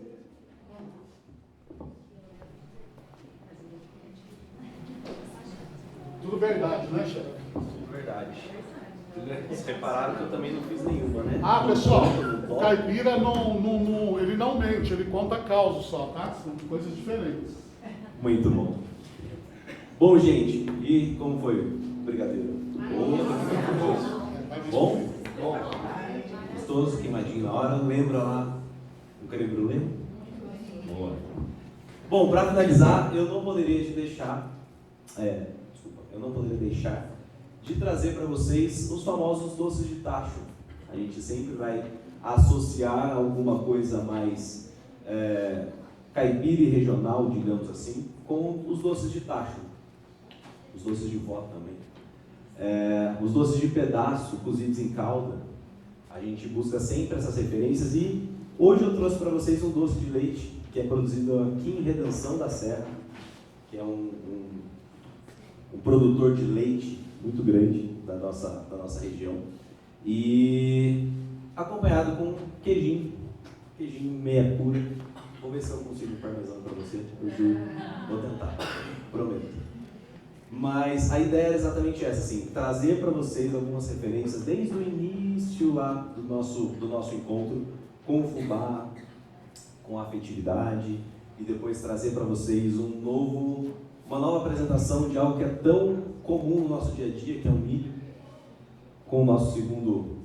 Tudo verdade, né, chefe? Tudo verdade. Vocês repararam que eu também não fiz nenhuma, né? Pessoal, o caipira ele não mente, ele conta causa só, tá? São coisas diferentes. Muito bom. Bom, gente, e como foi o brigadeiro? Bom? Bom? Gostoso, queimadinho na hora. Lembra lá o creme brulee? Boa. Bom, para finalizar, eu não poderia deixar de trazer para vocês os famosos doces de tacho. A gente sempre vai associar alguma coisa mais caipira e regional, digamos assim, com os doces de tacho. Os doces de vó também. Os doces de pedaço, cozidos em calda. A gente busca sempre essas referências e hoje eu trouxe para vocês um doce de leite que é produzido aqui em Redenção da Serra, que é um produtor de leite muito grande da nossa região, e acompanhado com queijinho meia pura. Vou ver se eu consigo um parmesão para você, eu juro, vou tentar, prometo. Mas a ideia é exatamente essa, assim, trazer para vocês algumas referências desde o início lá do nosso encontro com o fubá, com a afetividade, e depois trazer para vocês uma nova apresentação de algo que é tão comum no nosso dia a dia, que é o milho, com o nosso segundo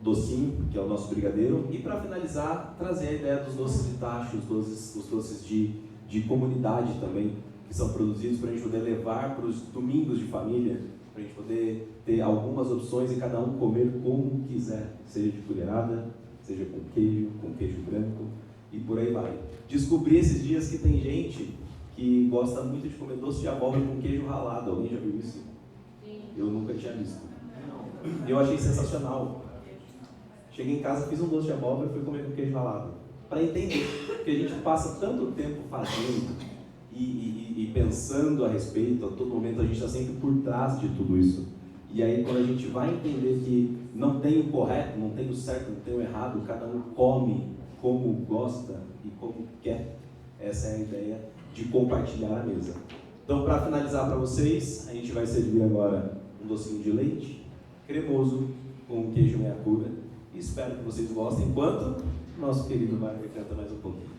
docinho, que é o nosso brigadeiro, e para finalizar, trazer a ideia dos doces de tacho, os doces de comunidade também, que são produzidos para a gente poder levar para os domingos de família, para a gente poder ter algumas opções e cada um comer como quiser, seja de colherada, seja com queijo branco, e por aí vai. Descobri esses dias que tem gente que gosta muito de comer doce de abóbora com queijo ralado. Alguém já viu isso? Eu nunca tinha visto. Eu achei sensacional. Cheguei em casa, fiz um doce de abóbora e fui comer com queijo ralado. Para entender, porque a gente passa tanto tempo fazendo e pensando a respeito, a todo momento a gente está sempre por trás de tudo isso. E aí quando a gente vai entender que não tem o correto, não tem o certo, não tem o errado, cada um come como gosta e como quer, Essa é a ideia de compartilhar a mesa. Então, para finalizar para vocês, a gente vai servir agora um docinho de leite cremoso com queijo meia-cura. Espero que vocês gostem, enquanto nosso querido Wagner canta mais um pouquinho.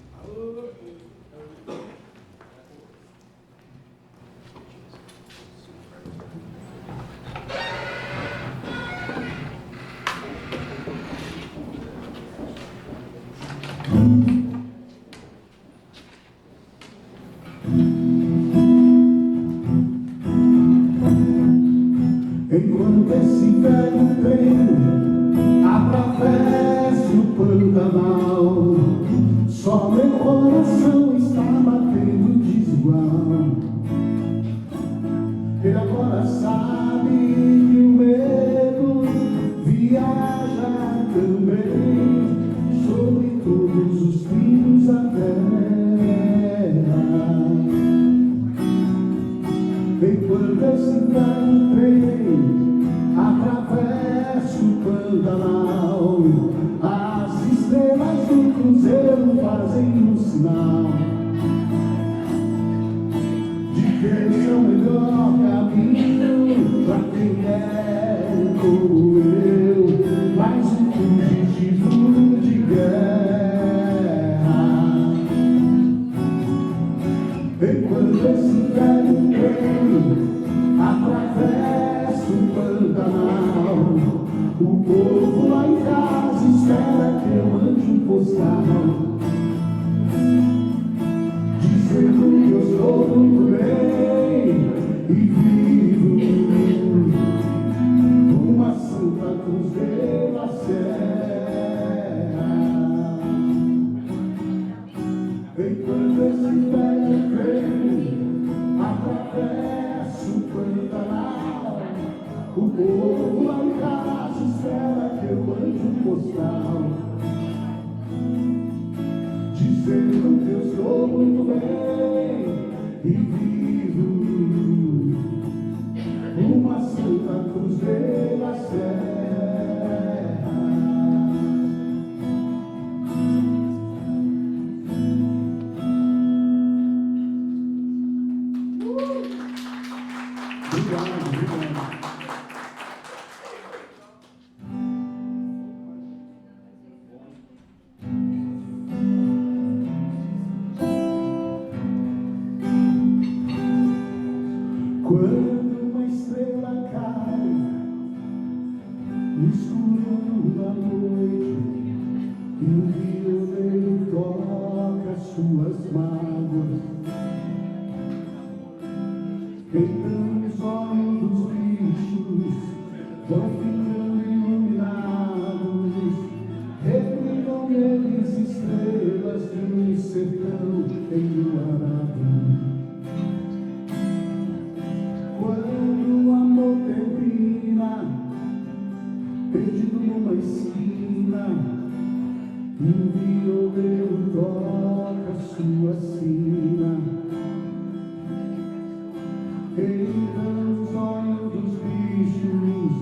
Enquanto esse velho trem atravessa o Pantanal, só meu coração está batendo desigual. Ele agora sabe que o medo viaja também sobre todos os trilhos da terra. Enquanto esse velho trem atravessa o Pantanal, as estrelas do cruzeiro fazem um sinal de que esse é o melhor caminho para quem é como eu, mais um fugitivo de guerra. Enquanto esse velho trem atravessa o Pantanal, o povo lá em casa espera que eu mande um postal dizendo que eu estou muito bem e vivo uma Santa Cruz de la Serra. Enquanto esse velho trem atravessa o Pantanal, o povo lá em casa espera que eu mande um postal dizendo que eu estou muito bem e vivo uma Santa Cruz de la Serra. Quando uma estrela cai no escuro da noite e o violeiro toca suas mágoas, então os olhos dos bichos vão ficando iluminados, rebrilham neles estrelas de um sertão enluarado. Quando o amor termina, perdido numa esquina, e o violeiro toca sua sina, então os olhos dos bichos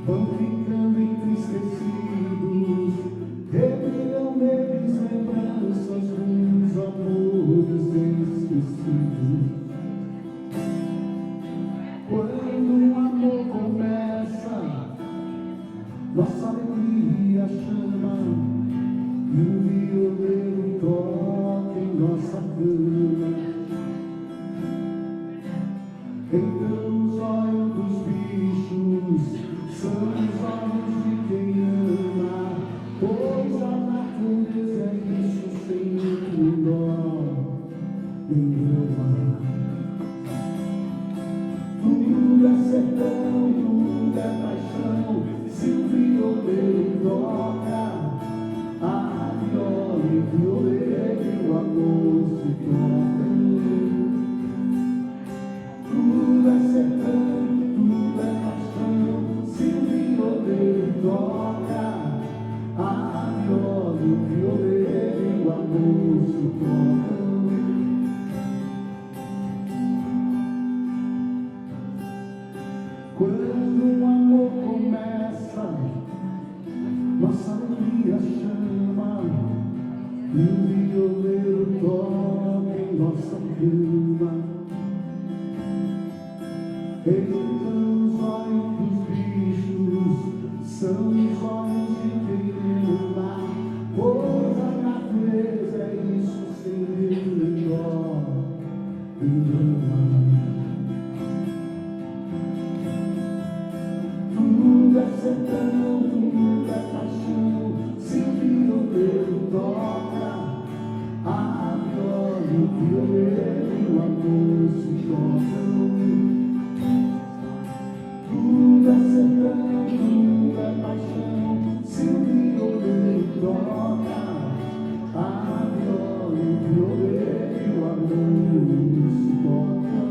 vão ficando entristecidos, rebrilham neles lembranças dos amores esquecidos. Quando o amor começa, nossa alegria chama, e o violeiro toca em nossa cama. Então os olhos dos bichos são os olhos de quem ama, pois a natureza é isso sem muito dó nem drama. Tudo é sertão, tudo é paixão, se o violeiro toca, a viola e o violeiro, o amor se toca. Tudo é sertão, tudo é paixão, se o violeiro toca, a viola e o violeiro, o amor se toca. Quando o amor começa, nossa alegria chama, e o violeiro toca Então os olhos dos bichos são os olhos de quem lembra, pois a natureza é isso sem melhor engana. Tudo é sertão, tudo é paixão, se o violeiro toca, a viola e o violeiro, o amor se tocam. Tudo é sertão, tudo é paixão, se o violeiro toca, a viola e o violeiro, o amor se tocam.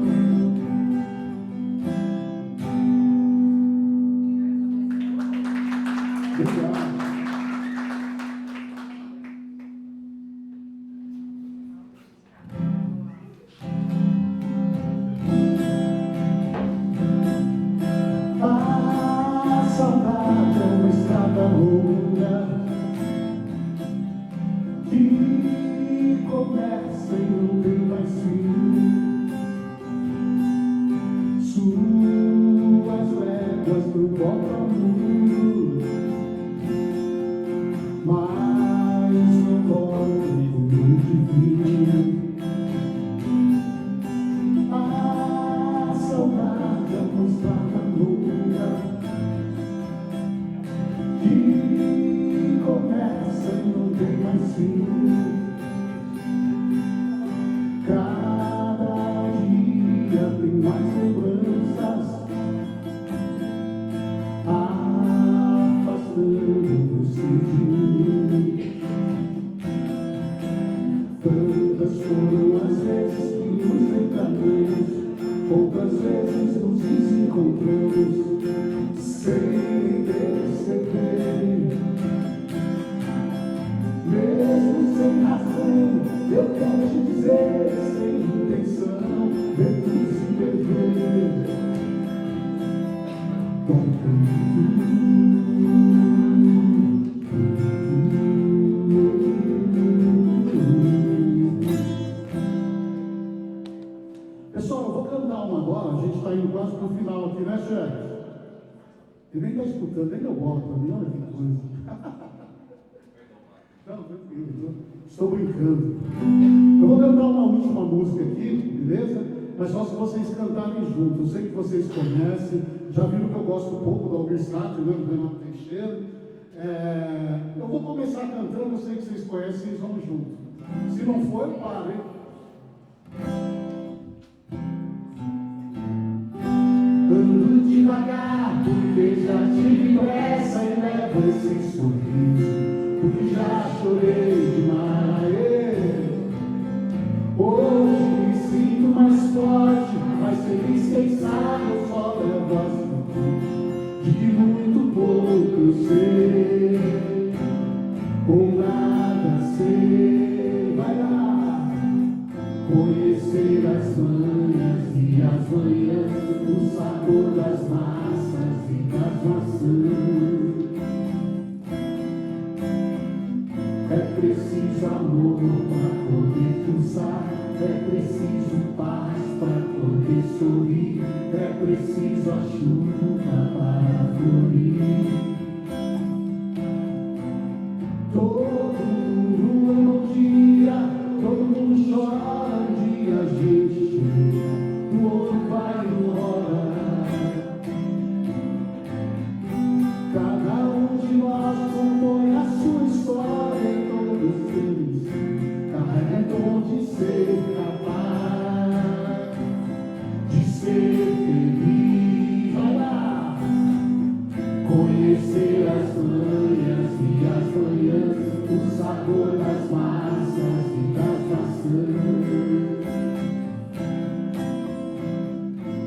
Obrigado. A saudade é uma estrada longa que começa e não tem mais fim. Suas léguas pro próprio mundo, mas não voltam por onde vim. A saudade é uma estrada longa que começa e não tem mais fim. Cada dia tem mais lembranças, afastando você de mim. Tantas foram as vezes que nos enganamos, poucas vezes nos desencontramos, sem perceber. Mesmo sem razão, eu quero te dizer, sem intenção, dentro de se perder. Pessoal, eu vou cantar uma agora, a gente está indo quase para o final aqui, né, chefe? Ele nem está escutando, nem eu boto para mim, olha que coisa. Não, tranquilo, estou brincando. Eu vou cantar uma última música aqui, beleza? Mas só se vocês cantarem junto. Eu sei que vocês conhecem, já viram que eu gosto um pouco do Almir Sater, né, do Renato Teixeira. Eu vou começar cantando, eu sei que vocês conhecem, vocês vão junto. Se não for, eu paro, hein? Ando devagar, porque já tive pressa e levo esse sorriso, porque já chorei demais. Hoje me sinto mais forte, mais feliz, quem sabe eu só levo a de que muito pouco eu sei, ou nada sei. Vai lá conhecer as manhas e as manhãs, o sabor das massas e das maçãs. É preciso amor para poder pulsar, é preciso paz para poder sorrir, é preciso a chuva para florir. Todo mundo ama um dia, todo mundo chora um dia, a gente chega, o outro vai embora. Cada um de nós compõe a sua história, e todos eles carregam de ser capaz de ser feliz. Vai lá conhecer as manhas e as manhãs, o sabor das massas e das maçãs.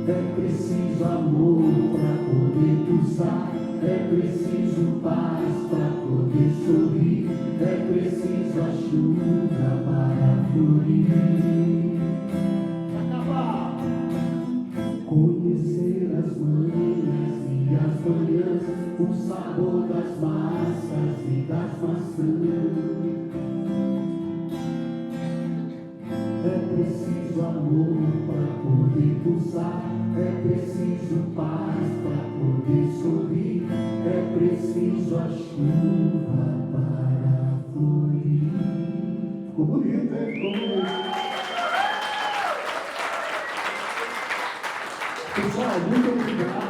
É preciso amor para poder pulsar, é preciso paz para poder sorrir, é preciso a chuva para florir. Acabar. Conhecer as manhãs e as manhãs, o sabor das massas e das maçãs. É preciso amor para poder pulsar, usar, é preciso paz para poder sorrir, é preciso a chuva para florir. Ficou bonito, hein? Ficou bonito. Pessoal, muito obrigado.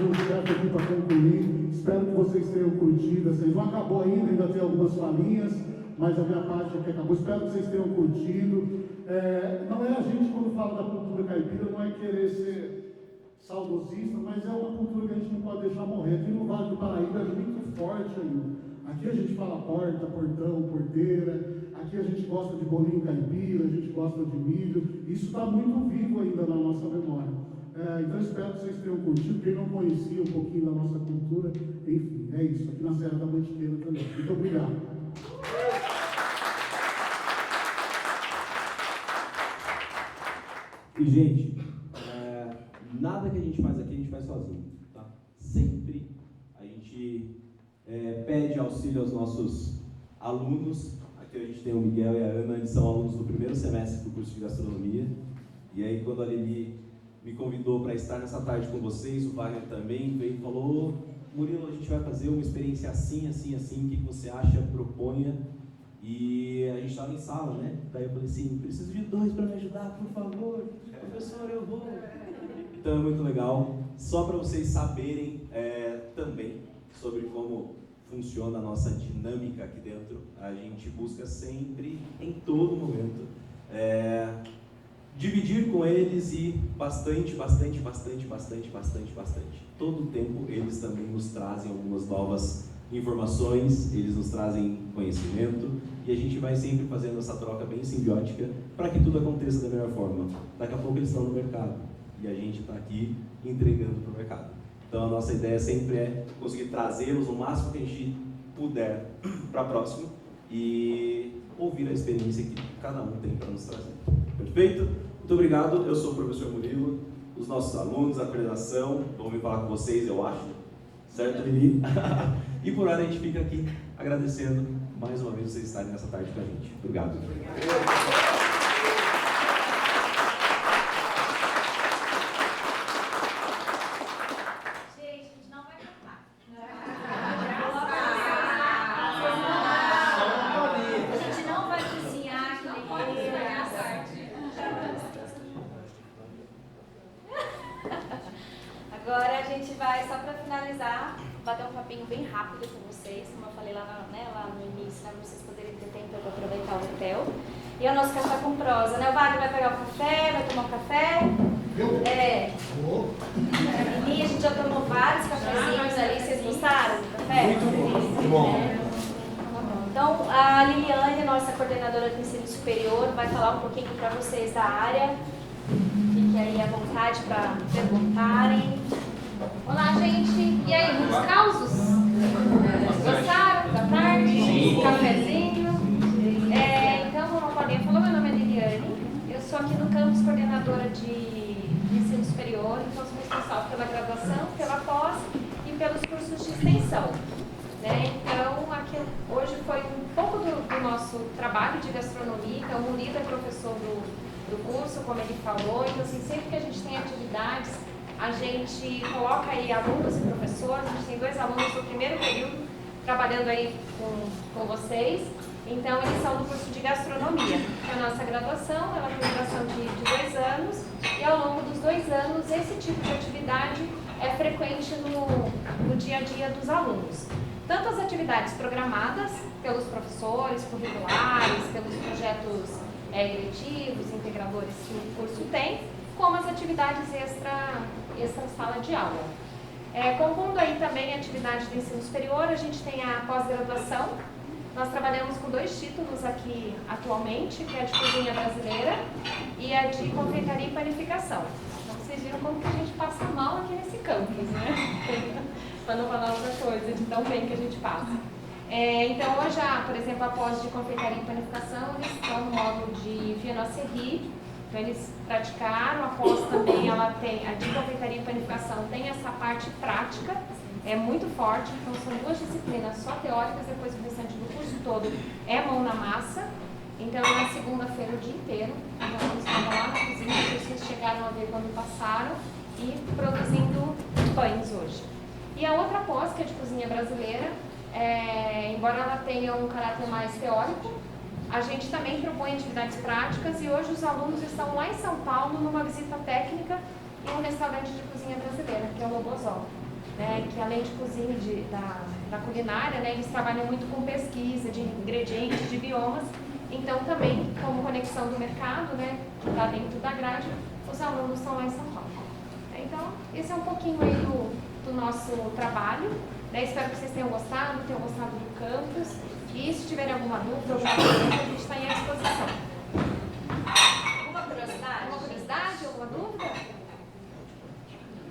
O chefe aqui para concluir. Espero que vocês tenham curtido. Vocês não acabou ainda tem algumas falinhas, mas a minha parte aqui acabou. Espero que vocês tenham curtido. Não é a gente, quando fala da cultura caipira, não é querer ser saudosista, mas é uma cultura que a gente não pode deixar morrer. Aqui no Vale do Paraíba é muito forte ainda. Aqui a gente fala porta, portão, porteira. Aqui a gente gosta de bolinho caipira, a gente gosta de milho. Isso está muito vivo ainda na nossa memória. Então espero que vocês tenham curtido. Quem não conhecia um pouquinho da nossa cultura, enfim, é isso. Aqui na Serra da Mantiqueira também. Muito obrigado. E, gente, nada que a gente faz aqui, a gente faz sozinho, tá? Sempre a gente pede auxílio aos nossos alunos. Aqui a gente tem o Miguel e a Ana, eles são alunos do primeiro semestre do curso de gastronomia. E aí, quando a Lili me convidou para estar nessa tarde com vocês, o Wagner também veio e falou: Murilo, a gente vai fazer uma experiência assim, assim, assim, o que você acha? Proponha. E a gente estava em sala, né? Daí eu falei assim: preciso de 2 para me ajudar, por favor. Professor, eu vou. Então é muito legal. Só para vocês saberem também sobre como funciona a nossa dinâmica aqui dentro. A gente busca sempre, em todo momento, dividir com eles e bastante. Todo o tempo eles também nos trazem algumas novas informações, eles nos trazem conhecimento e a gente vai sempre fazendo essa troca bem simbiótica para que tudo aconteça da melhor forma. Daqui a pouco eles estão no mercado e a gente está aqui entregando para o mercado. Então a nossa ideia sempre é conseguir trazê-los o máximo que a gente puder para próximo e ouvir a experiência que cada um tem para nos trazer. Perfeito? Muito obrigado. Eu sou o professor Murilo, os nossos alunos, a coordenação, vão vir falar com vocês, eu acho. Certo, Lili? E por hora a gente fica aqui agradecendo mais uma vez vocês estarem nessa tarde com a gente. Obrigado. Agora a gente vai, só para finalizar, bater um papinho bem rápido com vocês, como eu falei lá no início, para vocês poderem ter tempo para aproveitar o hotel. E é o nosso café com prosa, né? O Wagner vai pegar o café, vai tomar um café. E a gente já tomou vários cafezinhos ali, vocês gostaram do café? Muito bom. Então, a Liliane, nossa coordenadora do ensino superior, vai falar um pouquinho para vocês da área. Fiquem aí à vontade para perguntarem. Olá, gente. E aí, muitos causos? Gostaram da tarde? Sim. Cafezinho? Então, como a Paulinha falou, meu nome é Liliane. Eu sou aqui no campus coordenadora de ensino superior, então sou responsável pela graduação, pela pós e pelos cursos de extensão. Então, aqui, hoje foi um pouco do nosso trabalho de gastronomia. Então, o Murilo é professor do curso, como ele falou. Então, assim, sempre que a gente tem atividades, a gente coloca aí alunos e professores. A gente tem 2 alunos do primeiro período trabalhando aí com vocês. Então, eles são do curso de gastronomia. A nossa graduação, ela tem duração de 2 anos. E ao longo dos 2 anos, esse tipo de atividade é frequente no dia a dia dos alunos. Tanto as atividades programadas pelos professores, curriculares, pelos projetos eletivos, integradores que o curso tem, como as atividades extra sala de aula. Compondo aí também a atividade do ensino superior, a gente tem a pós-graduação. Nós trabalhamos com 2 títulos aqui atualmente, que é a de cozinha brasileira e a de confeitaria e panificação. Então vocês viram como que a gente passa mal aqui nesse campus, né? Para não falar outra coisa, de tão bem que a gente passa. Então, hoje, por exemplo, a pós de confeitaria e panificação, eles estão no módulo de viennoiserie. Então, eles praticaram. A pós também, ela tem, a de confeitaria e panificação tem essa parte prática, é muito forte. Então, são 2 disciplinas só teóricas, depois o restante do curso todo é mão na massa. Então, na segunda-feira, o dia inteiro, os alunos estavam lá na cozinha, vocês chegaram a ver quando passaram, e produzindo pães hoje. E a outra pós, que é de cozinha brasileira, embora ela tenha um caráter mais teórico, a gente também propõe atividades práticas e hoje os alunos estão lá em São Paulo numa visita técnica em um restaurante de cozinha brasileira, que é o Lobosol, né, que além de cozinha da culinária, né, eles trabalham muito com pesquisa de ingredientes, de biomas, então também como conexão do mercado, né, que está dentro da grade, os alunos estão lá em São Paulo. Então, esse é um pouquinho aí do nosso trabalho, né, espero que vocês tenham gostado do campus. E se tiverem alguma dúvida, alguma pergunta, a gente está à disposição. Uma curiosidade? Alguma curiosidade, alguma dúvida?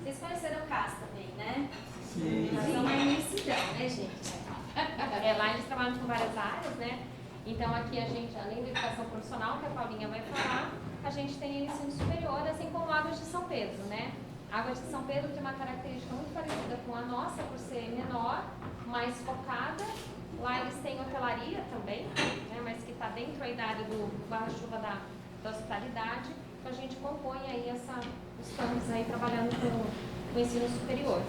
Vocês conheceram o CAS também, né? Sim. Nós somos uma imensidão, né, gente? Lá eles trabalham com várias áreas, né? Então aqui a gente, além da educação profissional, que a Paulinha vai falar, a gente tem ensino superior, assim como Águas de São Pedro, né? Águas de São Pedro tem uma característica muito parecida com a nossa, por ser menor, mais focada. Lá eles têm hotelaria também, né, mas que está dentro aí da área do guarda-chuva da hospitalidade. Então a gente compõe aí os campos aí trabalhando com o ensino superior.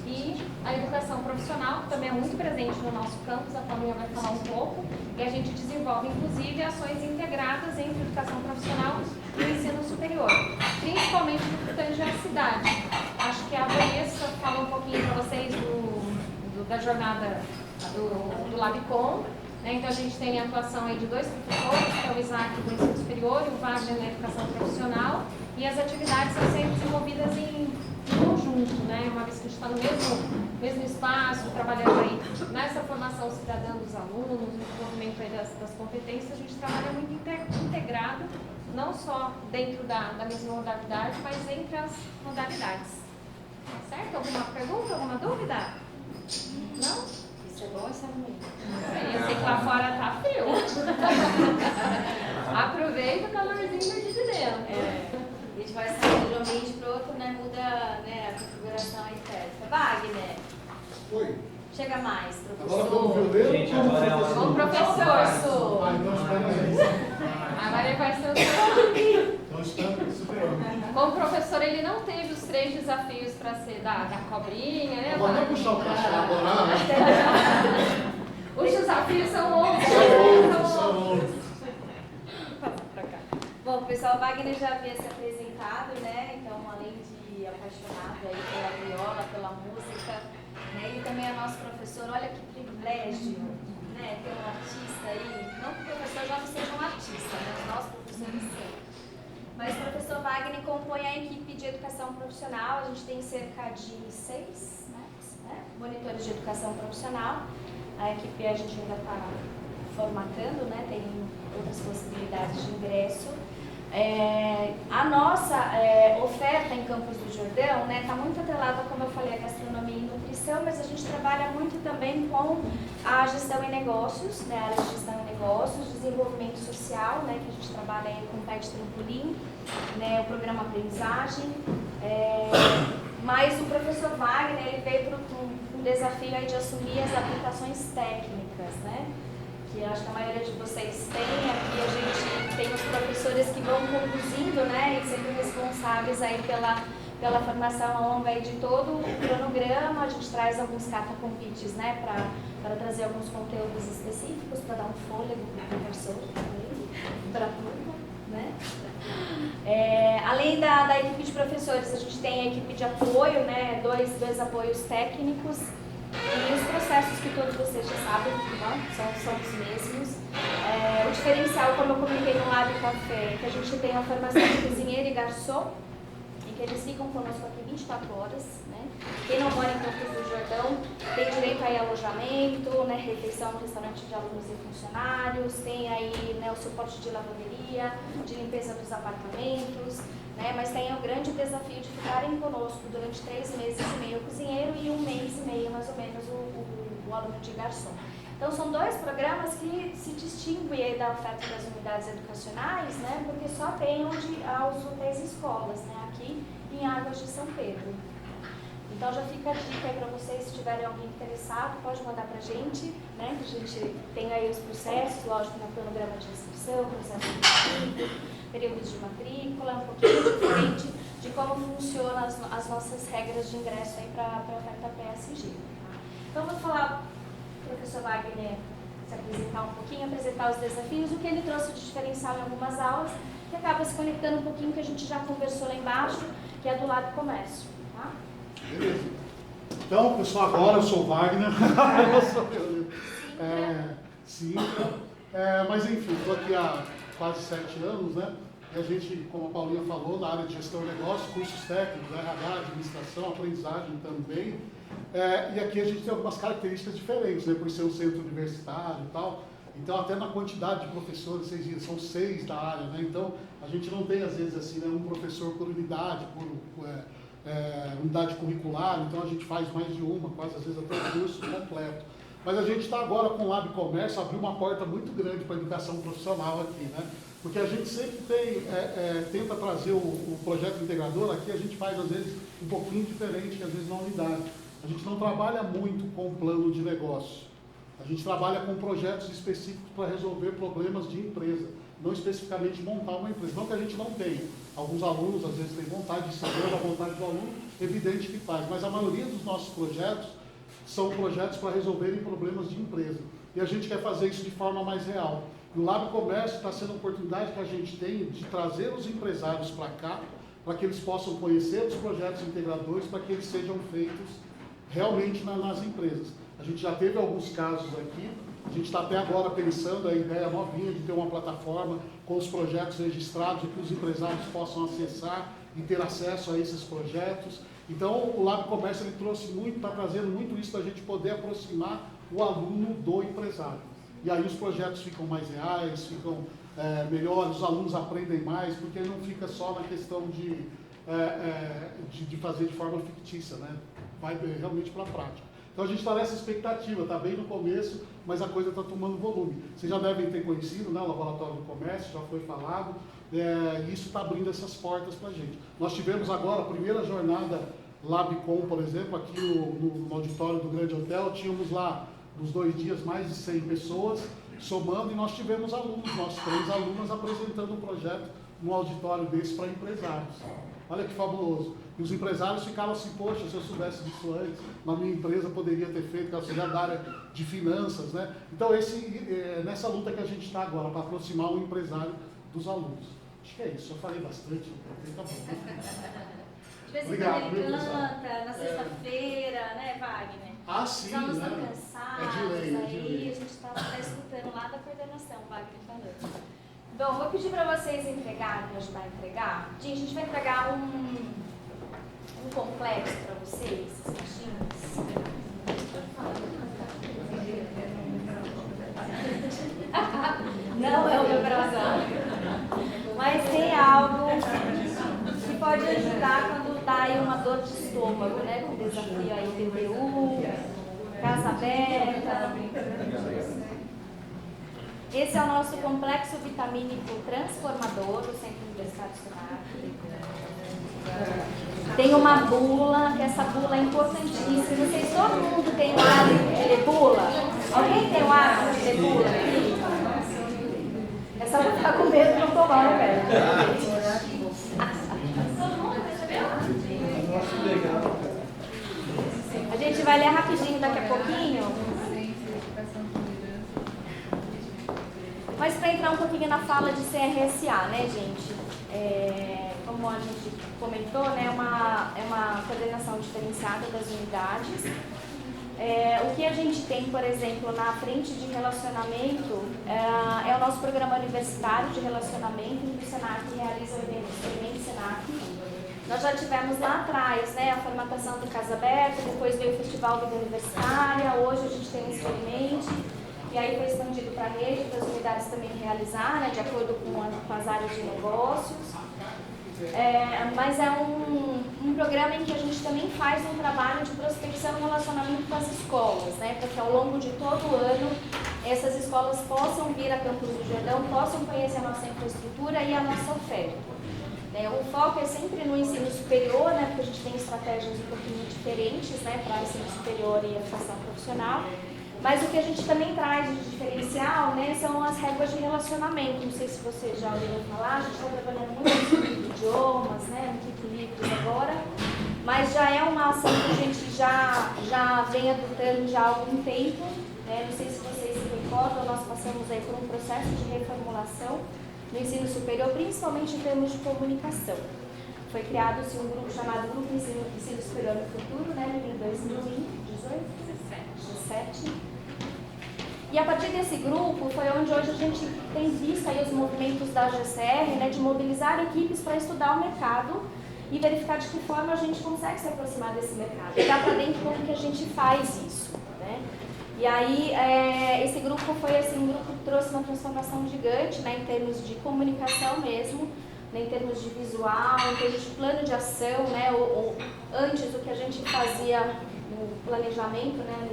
E a educação profissional, que também é muito presente no nosso campus, a Paulinha vai falar um pouco, e a gente desenvolve inclusive ações integradas entre educação profissional e o ensino superior, principalmente no que tange à cidade. Acho que a Vanessa falou um pouquinho para vocês da jornada do Labicom, né? Então a gente tem a atuação aí de 2 professores, que é o Isaac do ensino superior e o Wagner na educação profissional, e as atividades são sempre desenvolvidas em conjunto, né? Uma vez que a gente está no mesmo espaço, trabalhando aí nessa formação cidadã dos alunos, no desenvolvimento aí das competências, a gente trabalha muito integrado, não só dentro da mesma modalidade, mas entre as modalidades. Certo? Alguma pergunta, alguma dúvida? Não? Isso é bom, isso é ruim. Eu sei que lá fora tá frio. Aproveita o calorzinho daqui de dentro. A gente vai sair de um ambiente para o outro, né? Muda, né, a configuração interna. Wagner, Oi. chega mais, Agora vamos professor. ver o Gente, agora é a hora Bom professor. Ah, então espera aí. Agora ele vai ser o seu. Então está superior. Como professor, ele não teve os 3 desafios para ser da cobrinha, né? Eu vou até puxar o crachá agora, né? Os desafios são outros. São outros. Bom, pessoal, o Wagner já havia se apresentado, né? Então, além de apaixonado aí pela viola, pela música, né? Ele também é nosso professor. Olha que privilégio, né? Ter um artista aí. Não que o professor já não seja um artista, né? Os nossos professores são. Mas o professor Wagner compõe a equipe de educação profissional. A gente tem cerca de 6 monitores de educação profissional. A equipe a gente ainda está formatando, né? Tem outras possibilidades de ingresso. A nossa oferta em Campos do Jordão está muito atrelada, como eu falei, à gastronomia e nutrição, mas a gente trabalha muito também com a gestão em negócios, né, a área de gestão em negócios, desenvolvimento social, né, que a gente trabalha aí com o PET Trampolim, né, o programa Aprendizagem, mas o professor Wagner ele veio para um desafio aí de assumir as aplicações técnicas, né? Que eu acho que a maioria de vocês tem. Aqui a gente tem os professores que vão conduzindo, né, e sendo responsáveis aí pela formação ao longo aí de todo o cronograma. A gente traz alguns cata-convites, né, para trazer alguns conteúdos específicos, para dar um fôlego para o professor, para a turma, né. Além da equipe de professores, a gente tem a equipe de apoio, né, dois apoios técnicos. E os processos que todos vocês já sabem, né? são os mesmos. O diferencial, como eu comentei no Lab Café, é que a gente tem a formação de cozinheiro e garçom, e que eles ficam conosco aqui 24 horas. Né? Quem não mora em Campos do Jordão tem direito aí a alojamento, né? Refeição no restaurante de alunos e funcionários, tem aí, né, o suporte de lavanderia, de limpeza dos apartamentos. Né, mas tem o grande desafio de ficarem conosco durante 3 meses e meio o cozinheiro e 1 mês e meio, mais ou menos, o aluno de garçom. Então, são 2 programas que se distinguem aí da oferta das unidades educacionais, né, porque só tem aos hotéis e escolas, né, aqui em Águas de São Pedro. Então já fica a dica aí para vocês, se tiverem alguém interessado, pode mandar para a gente, né? Que a gente tem aí os processos, lógico, no cronograma de inscrição, processo de inscrito, períodos de matrícula, um pouquinho diferente de como funcionam as nossas regras de ingresso aí para a oferta pré-SG. Tá? Então vou falar, professor Wagner, se apresentar um pouquinho, apresentar os desafios, o que ele trouxe de diferencial em algumas aulas, que acaba se conectando um pouquinho que a gente já conversou lá embaixo, que é do lado do comércio. Tá? Beleza. Então, pessoal, agora eu sou o Wagner. Mas enfim, estou aqui há quase 7 anos, né? E a gente, como a Paulinha falou, na área de gestão de negócios, cursos técnicos, RH, administração, aprendizagem também. E aqui a gente tem algumas características diferentes, né? Por ser um centro universitário e tal. Então, até na quantidade de professores, vocês viram, são 6 da área, né? Então, a gente não tem, às vezes, assim, né, um professor por unidade, unidade curricular, então a gente faz mais de uma, quase às vezes até o curso completo. Mas a gente está agora com o Lab Comércio, abriu uma porta muito grande para a educação profissional aqui, né? Porque a gente sempre tenta trazer o projeto integrador, aqui a gente faz às vezes um pouquinho diferente que às vezes na unidade. A gente não trabalha muito com plano de negócio, a gente trabalha com projetos específicos para resolver problemas de empresa, não especificamente montar uma empresa, não que a gente não tenha. Alguns alunos às vezes têm vontade de saber a vontade do aluno, evidente que faz, mas a maioria dos nossos projetos são projetos para resolverem problemas de empresa. E a gente quer fazer isso de forma mais real. E o Lab Comércio está sendo a oportunidade que a gente tem de trazer os empresários para cá, para que eles possam conhecer os projetos integradores, para que eles sejam feitos realmente nas empresas. A gente já teve alguns casos aqui, a gente está até agora pensando a ideia novinha de ter uma plataforma com os projetos registrados e que os empresários possam acessar e ter acesso a esses projetos. Então, o Lab Comércio ele trouxe muito, está trazendo muito isso da gente poder aproximar o aluno do empresário. E aí os projetos ficam mais reais, ficam melhores, os alunos aprendem mais, porque não fica só na questão de fazer de forma fictícia, né? Vai realmente para a prática. Então a gente está nessa expectativa, está bem no começo, mas a coisa está tomando volume. Vocês já devem ter conhecido, né, o Laboratório do Comércio, já foi falado, e isso está abrindo essas portas para a gente. Nós tivemos agora a primeira jornada LabCom, por exemplo, aqui no auditório do Grande Hotel, tínhamos lá, nos 2 dias, mais de 100 pessoas, somando, e nós tivemos alunos, nós 3 alunas apresentando um projeto num auditório desse para empresários. Olha que fabuloso. E os empresários ficaram assim, poxa, se eu soubesse disso antes, na minha empresa poderia ter feito, que ela seja da área de finanças, né? Então, nessa luta que a gente está agora, para aproximar o empresário dos alunos. Acho que é isso, eu falei bastante, tá bom. De vez em Obrigado, quando ele canta, na sexta-feira, né, Wagner? Ah, sim, os alunos né? estão cansados, É de lei. aí a gente está escutando lá da coordenação, o Wagner falando. Bom, vou pedir para vocês entregarem, me ajudar a entregar. Gente, a gente vai entregar um complexo para vocês, essas caixinhas. Não é uma preparação. Mas tem algo que pode ajudar quando dá aí uma dor de estômago, né? Com desafio aí PPU, casa aberta. Esse é o nosso complexo vitamínico transformador do Centro Universitário Senac. Tem uma bula, que essa bula é importantíssima. Vocês, todo mundo tem o hábito de ler bula? Alguém tem o hábito de ler bula aqui? É só pra ficar com medo de não tomar o remédio. Todo mundo percebeu? A gente vai ler rapidinho daqui a pouquinho. Mas para entrar um pouquinho na fala de CRSA, né, gente? Como a gente comentou, né, é uma coordenação diferenciada das unidades. O que a gente tem, por exemplo, na frente de relacionamento é o nosso programa universitário de relacionamento, que o Senac realiza o experimento Senac. Nós já tivemos lá atrás, né, a formatação do Casa Aberta, depois veio o Festival Vida Universitária, hoje a gente tem um experimento. E aí foi expandido para a rede, para as unidades também realizar, né, de acordo com as áreas de negócios. Mas é um programa em que a gente também faz um trabalho de prospecção e relacionamento com as escolas, né, para que ao longo de todo o ano essas escolas possam vir a Campos do Jordão, possam conhecer a nossa infraestrutura e a nossa oferta. O foco é sempre no ensino superior. superior, né, porque a gente tem estratégias um pouquinho diferentes, né, para ensino superior e educação profissional. Mas o que a gente também traz de diferencial, né, são as regras de relacionamento. Não sei se vocês já ouviram falar, a gente está trabalhando muito em idiomas, né, no Kik Livros agora, mas já é uma ação que a gente já vem adotando já há algum tempo, né. Não sei se vocês se recordam, nós passamos aí por um processo de reformulação no ensino superior, principalmente em termos de comunicação. Foi criado-se um grupo chamado Grupo Ensino Superior no Futuro, né, em 2018. 17. E a partir desse grupo foi onde hoje a gente tem visto aí os movimentos da GCR, né, de mobilizar equipes para estudar o mercado e verificar de que forma a gente consegue se aproximar desse mercado. Pegar para dentro como que a gente faz isso, né? E aí esse grupo foi assim, um grupo que trouxe uma transformação gigante, né, em termos de comunicação mesmo, né, em termos de visual, em termos de plano de ação, né, antes o que a gente fazia no planejamento, né,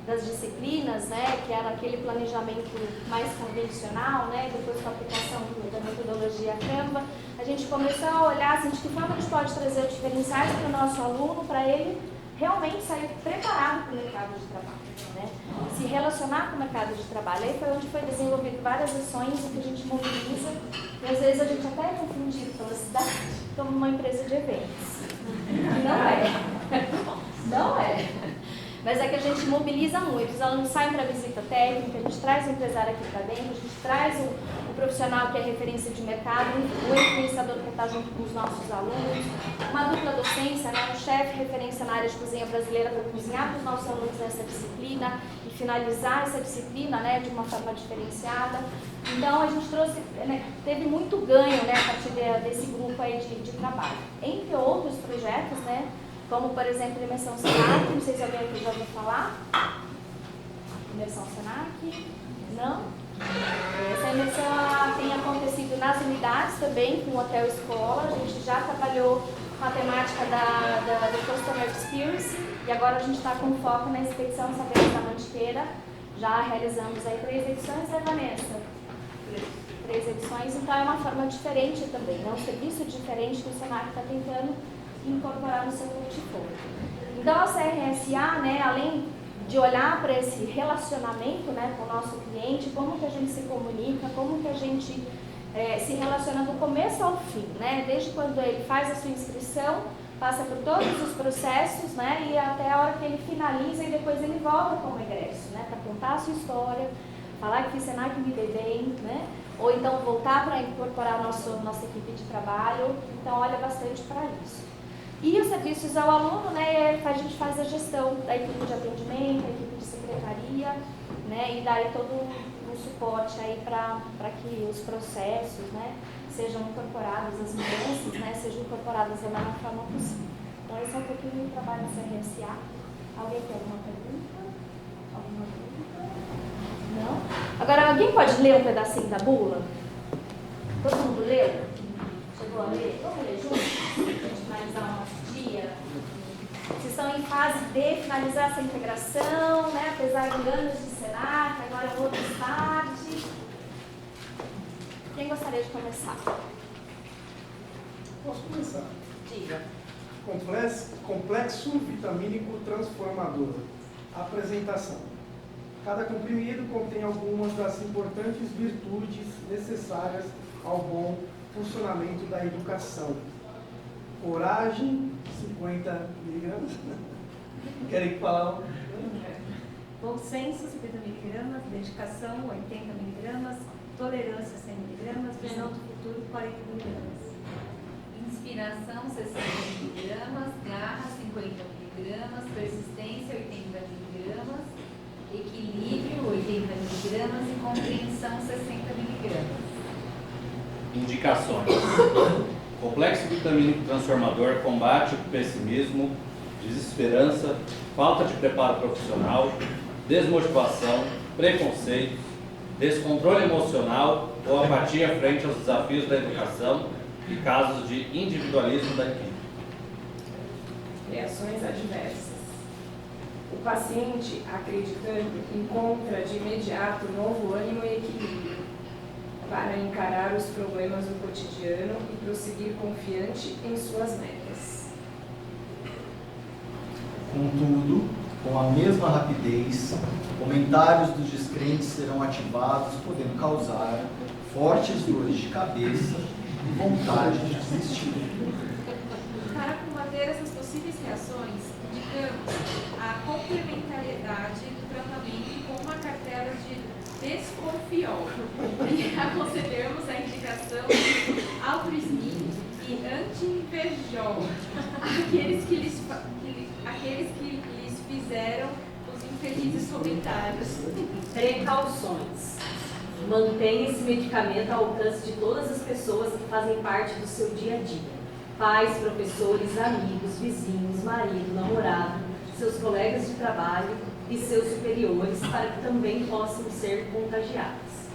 das disciplinas, né, que era aquele planejamento mais convencional, né, depois com a aplicação da metodologia Canva, a gente começou a olhar assim, de que forma a gente pode trazer os diferenciais para o nosso aluno, para ele realmente sair preparado para o mercado de trabalho, né, se relacionar com o mercado de trabalho. Aí foi onde foi desenvolvido várias ações que a gente mobiliza, e às vezes a gente até é confundido pela cidade como uma empresa de eventos. Não é. Não é. Mas é que a gente mobiliza muito. Os alunos saem para visita técnica, a gente traz o empresário aqui para dentro, a gente traz o profissional que é referência de mercado, o influenciador que está junto com os nossos alunos, uma dupla docência, né, um chefe referência na área de cozinha brasileira para cozinhar para os nossos alunos nessa disciplina e finalizar essa disciplina, né, de uma forma diferenciada. Então a gente trouxe, né, teve muito ganho, né, a partir desse grupo aí de trabalho. Entre outros projetos, né, como, por exemplo, a Imersão Senac, não sei se alguém aqui já ouviu falar. Imersão Senac? Não? Essa imersão tem acontecido nas unidades também, com hotel e escola. A gente já trabalhou com a temática do Customer Experience e agora a gente está com foco na expedição Saberes da Mantiqueira. Já realizamos aí 3 edições, né, Vanessa? 3 edições, então é uma forma diferente também, é um serviço diferente que o Senac está tentando incorporar no seu portfólio. Então a CRSA, né, além de olhar para esse relacionamento, né, com o nosso cliente, como que a gente se comunica, como que a gente se relaciona do começo ao fim, né, desde quando ele faz a sua inscrição, passa por todos os processos, né, e até a hora que ele finaliza e depois ele volta como egresso, né, para contar a sua história, falar que fiz Senac me dei bem, né, ou então voltar para incorporar a nossa equipe de trabalho. Então olha bastante para isso. E os serviços ao aluno, né, a gente faz a gestão da equipe de atendimento, da equipe de secretaria, né, e daí todo um suporte aí para que os processos, né, sejam incorporados, as mudanças, né, sejam incorporadas da melhor forma possível. Então esse é um pouquinho do trabalho da CRSA. Alguém tem alguma pergunta? Alguma dúvida? Não? Agora, alguém pode ler um pedacinho da bula? Todo mundo leu? Chegou a ler? Vamos ler juntos? Para a gente finalizar o nosso dia. Vocês estão em fase de finalizar essa integração, né? Apesar de anos de Senac, agora é outra parte. Quem gostaria de começar? Posso começar? Diga. Complexo vitamínico transformador. Apresentação. Cada comprimido contém algumas das importantes virtudes necessárias ao bom funcionamento da educação. Coragem, 50 mg. Querem falar? Bom senso, 50 mg, dedicação, 80 mg, tolerância, 100 mg, visão do futuro, 40 mg. Inspiração, 60 mg, garra, 50 mg, persistência, 80 mg, equilíbrio, 80 mg e compreensão, 60 mg. Indicações. Complexo vitamínico transformador combate o pessimismo, desesperança, falta de preparo profissional, desmotivação, preconceitos, descontrole emocional ou apatia frente aos desafios da educação e casos de individualismo da equipe. Reações adversas. O paciente, acreditando, encontra de imediato novo ânimo e equilíbrio. para encarar os problemas do cotidiano e prosseguir confiante em suas metas. Contudo, com a mesma rapidez, comentários dos descrentes serão ativados, podendo causar fortes dores de cabeça e vontade de desistir. Para combater essas possíveis reações, indicamos a complementariedade do tratamento com uma cartela de desconfiol e aconselhamos a indicação de altruismin e anti-inverjol àqueles que lhes fizeram os infelizes comentários. Precauções. Mantenha esse medicamento ao alcance de todas as pessoas que fazem parte do seu dia a dia. Pais, professores, amigos, vizinhos, marido, namorado, seus colegas de trabalho e seus superiores, para que também possam ser contagiados.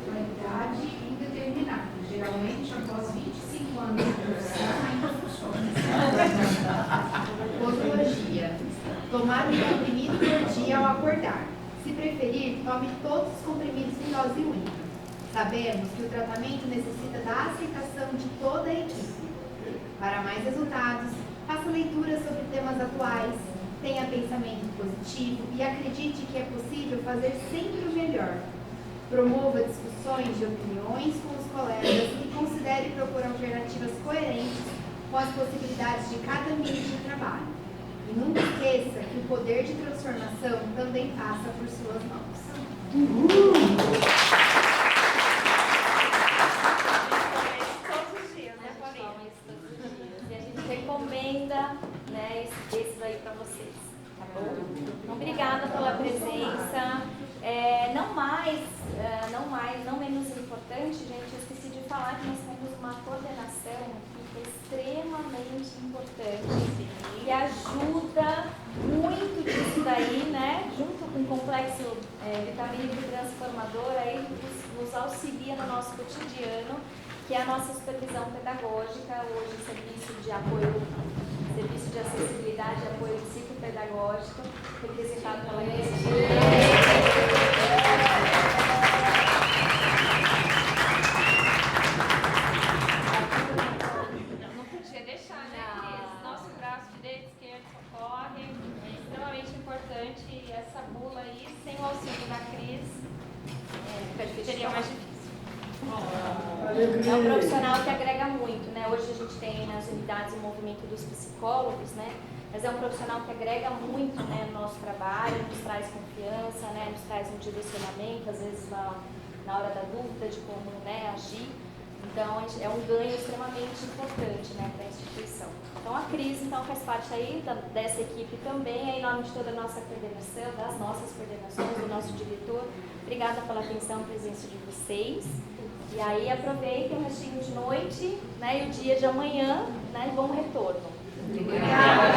Validade indeterminada. Geralmente, após 25 anos de profissão, ainda funciona. Posologia. Tomar um comprimido por dia ao acordar. Se preferir, tome todos os comprimidos em dose única. Sabemos que o tratamento necessita da aceitação de toda a equipe. Para mais resultados, faça leitura sobre temas atuais, tenha pensamento positivo e acredite que é possível fazer sempre o melhor. Promova discussões de opiniões com os colegas e considere propor alternativas coerentes com as possibilidades de cada meio de trabalho. E nunca esqueça que o poder de transformação também passa por suas mãos. Todos os dias, né, Paulinha? E a gente recomenda, né, esse daí para vocês, tá bom? Então, obrigada pela presença. Não menos importante, gente, eu esqueci de falar que nós temos uma coordenação aqui extremamente importante e ajuda muito disso daí, né? Junto com o complexo vitamínico transformador, aí nos auxilia no nosso cotidiano, que é a nossa supervisão pedagógica, hoje serviço de apoio, serviço de acessibilidade e apoio psicopedagógico, representado pela Não podia deixar, né, Cris? Nosso braço direito, esquerdo, socorre. É extremamente importante. E essa bula aí, sem o auxílio da Cris, seria mais difícil. É um profissional que agrega muito, né? Hoje a gente tem nas unidades o movimento dos psicólogos, né? Mas é um profissional que agrega muito, né, no nosso trabalho, nos traz confiança, né, nos traz um direcionamento, às vezes na hora da dúvida de como, né, agir. Então, é um ganho extremamente importante, né, para a instituição. Então, a Cris, então, faz parte aí dessa equipe também, em nome de toda a nossa coordenação, das nossas coordenações, do nosso diretor. Obrigada pela atenção e presença de vocês. E aí, aproveitem o restinho de noite, né, e o dia de amanhã, né, e bom retorno. Obrigada.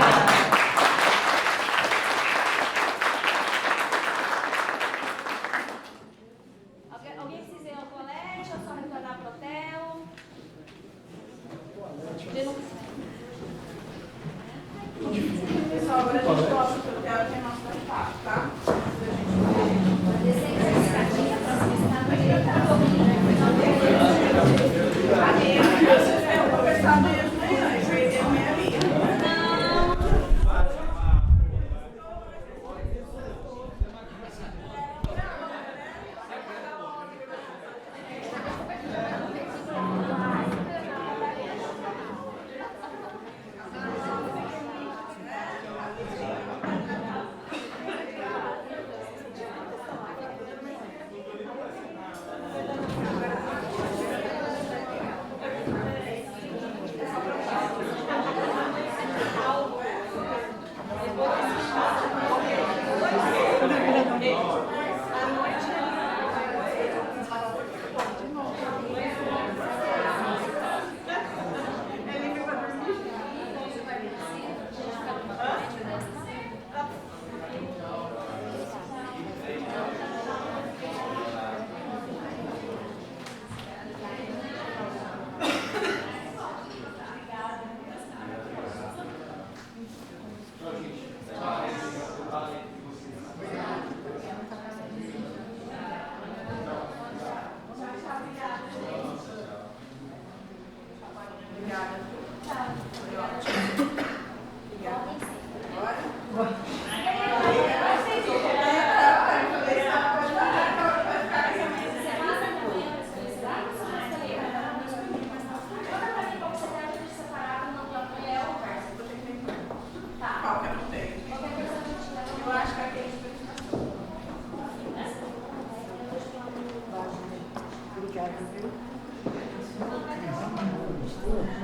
Alguém precisa ir ao colégio ou só retornar para o hotel? Pessoal, agora a gente gosta do hotel, que é nosso contato, tá? Descer essa escadinha, próxima escada direita. Eu vou conversar amanhã de manhã e perder a minha linha.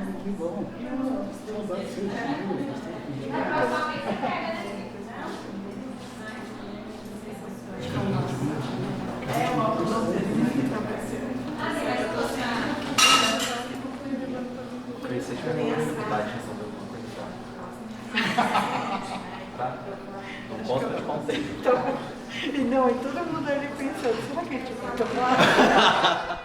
Que bom. Saudade de ser Se tiver uma oportunidade de resolver alguma coisa, tá? Não posso ficar um tempo. Não, e todo mundo ali pensando, será que a gente vai tomar?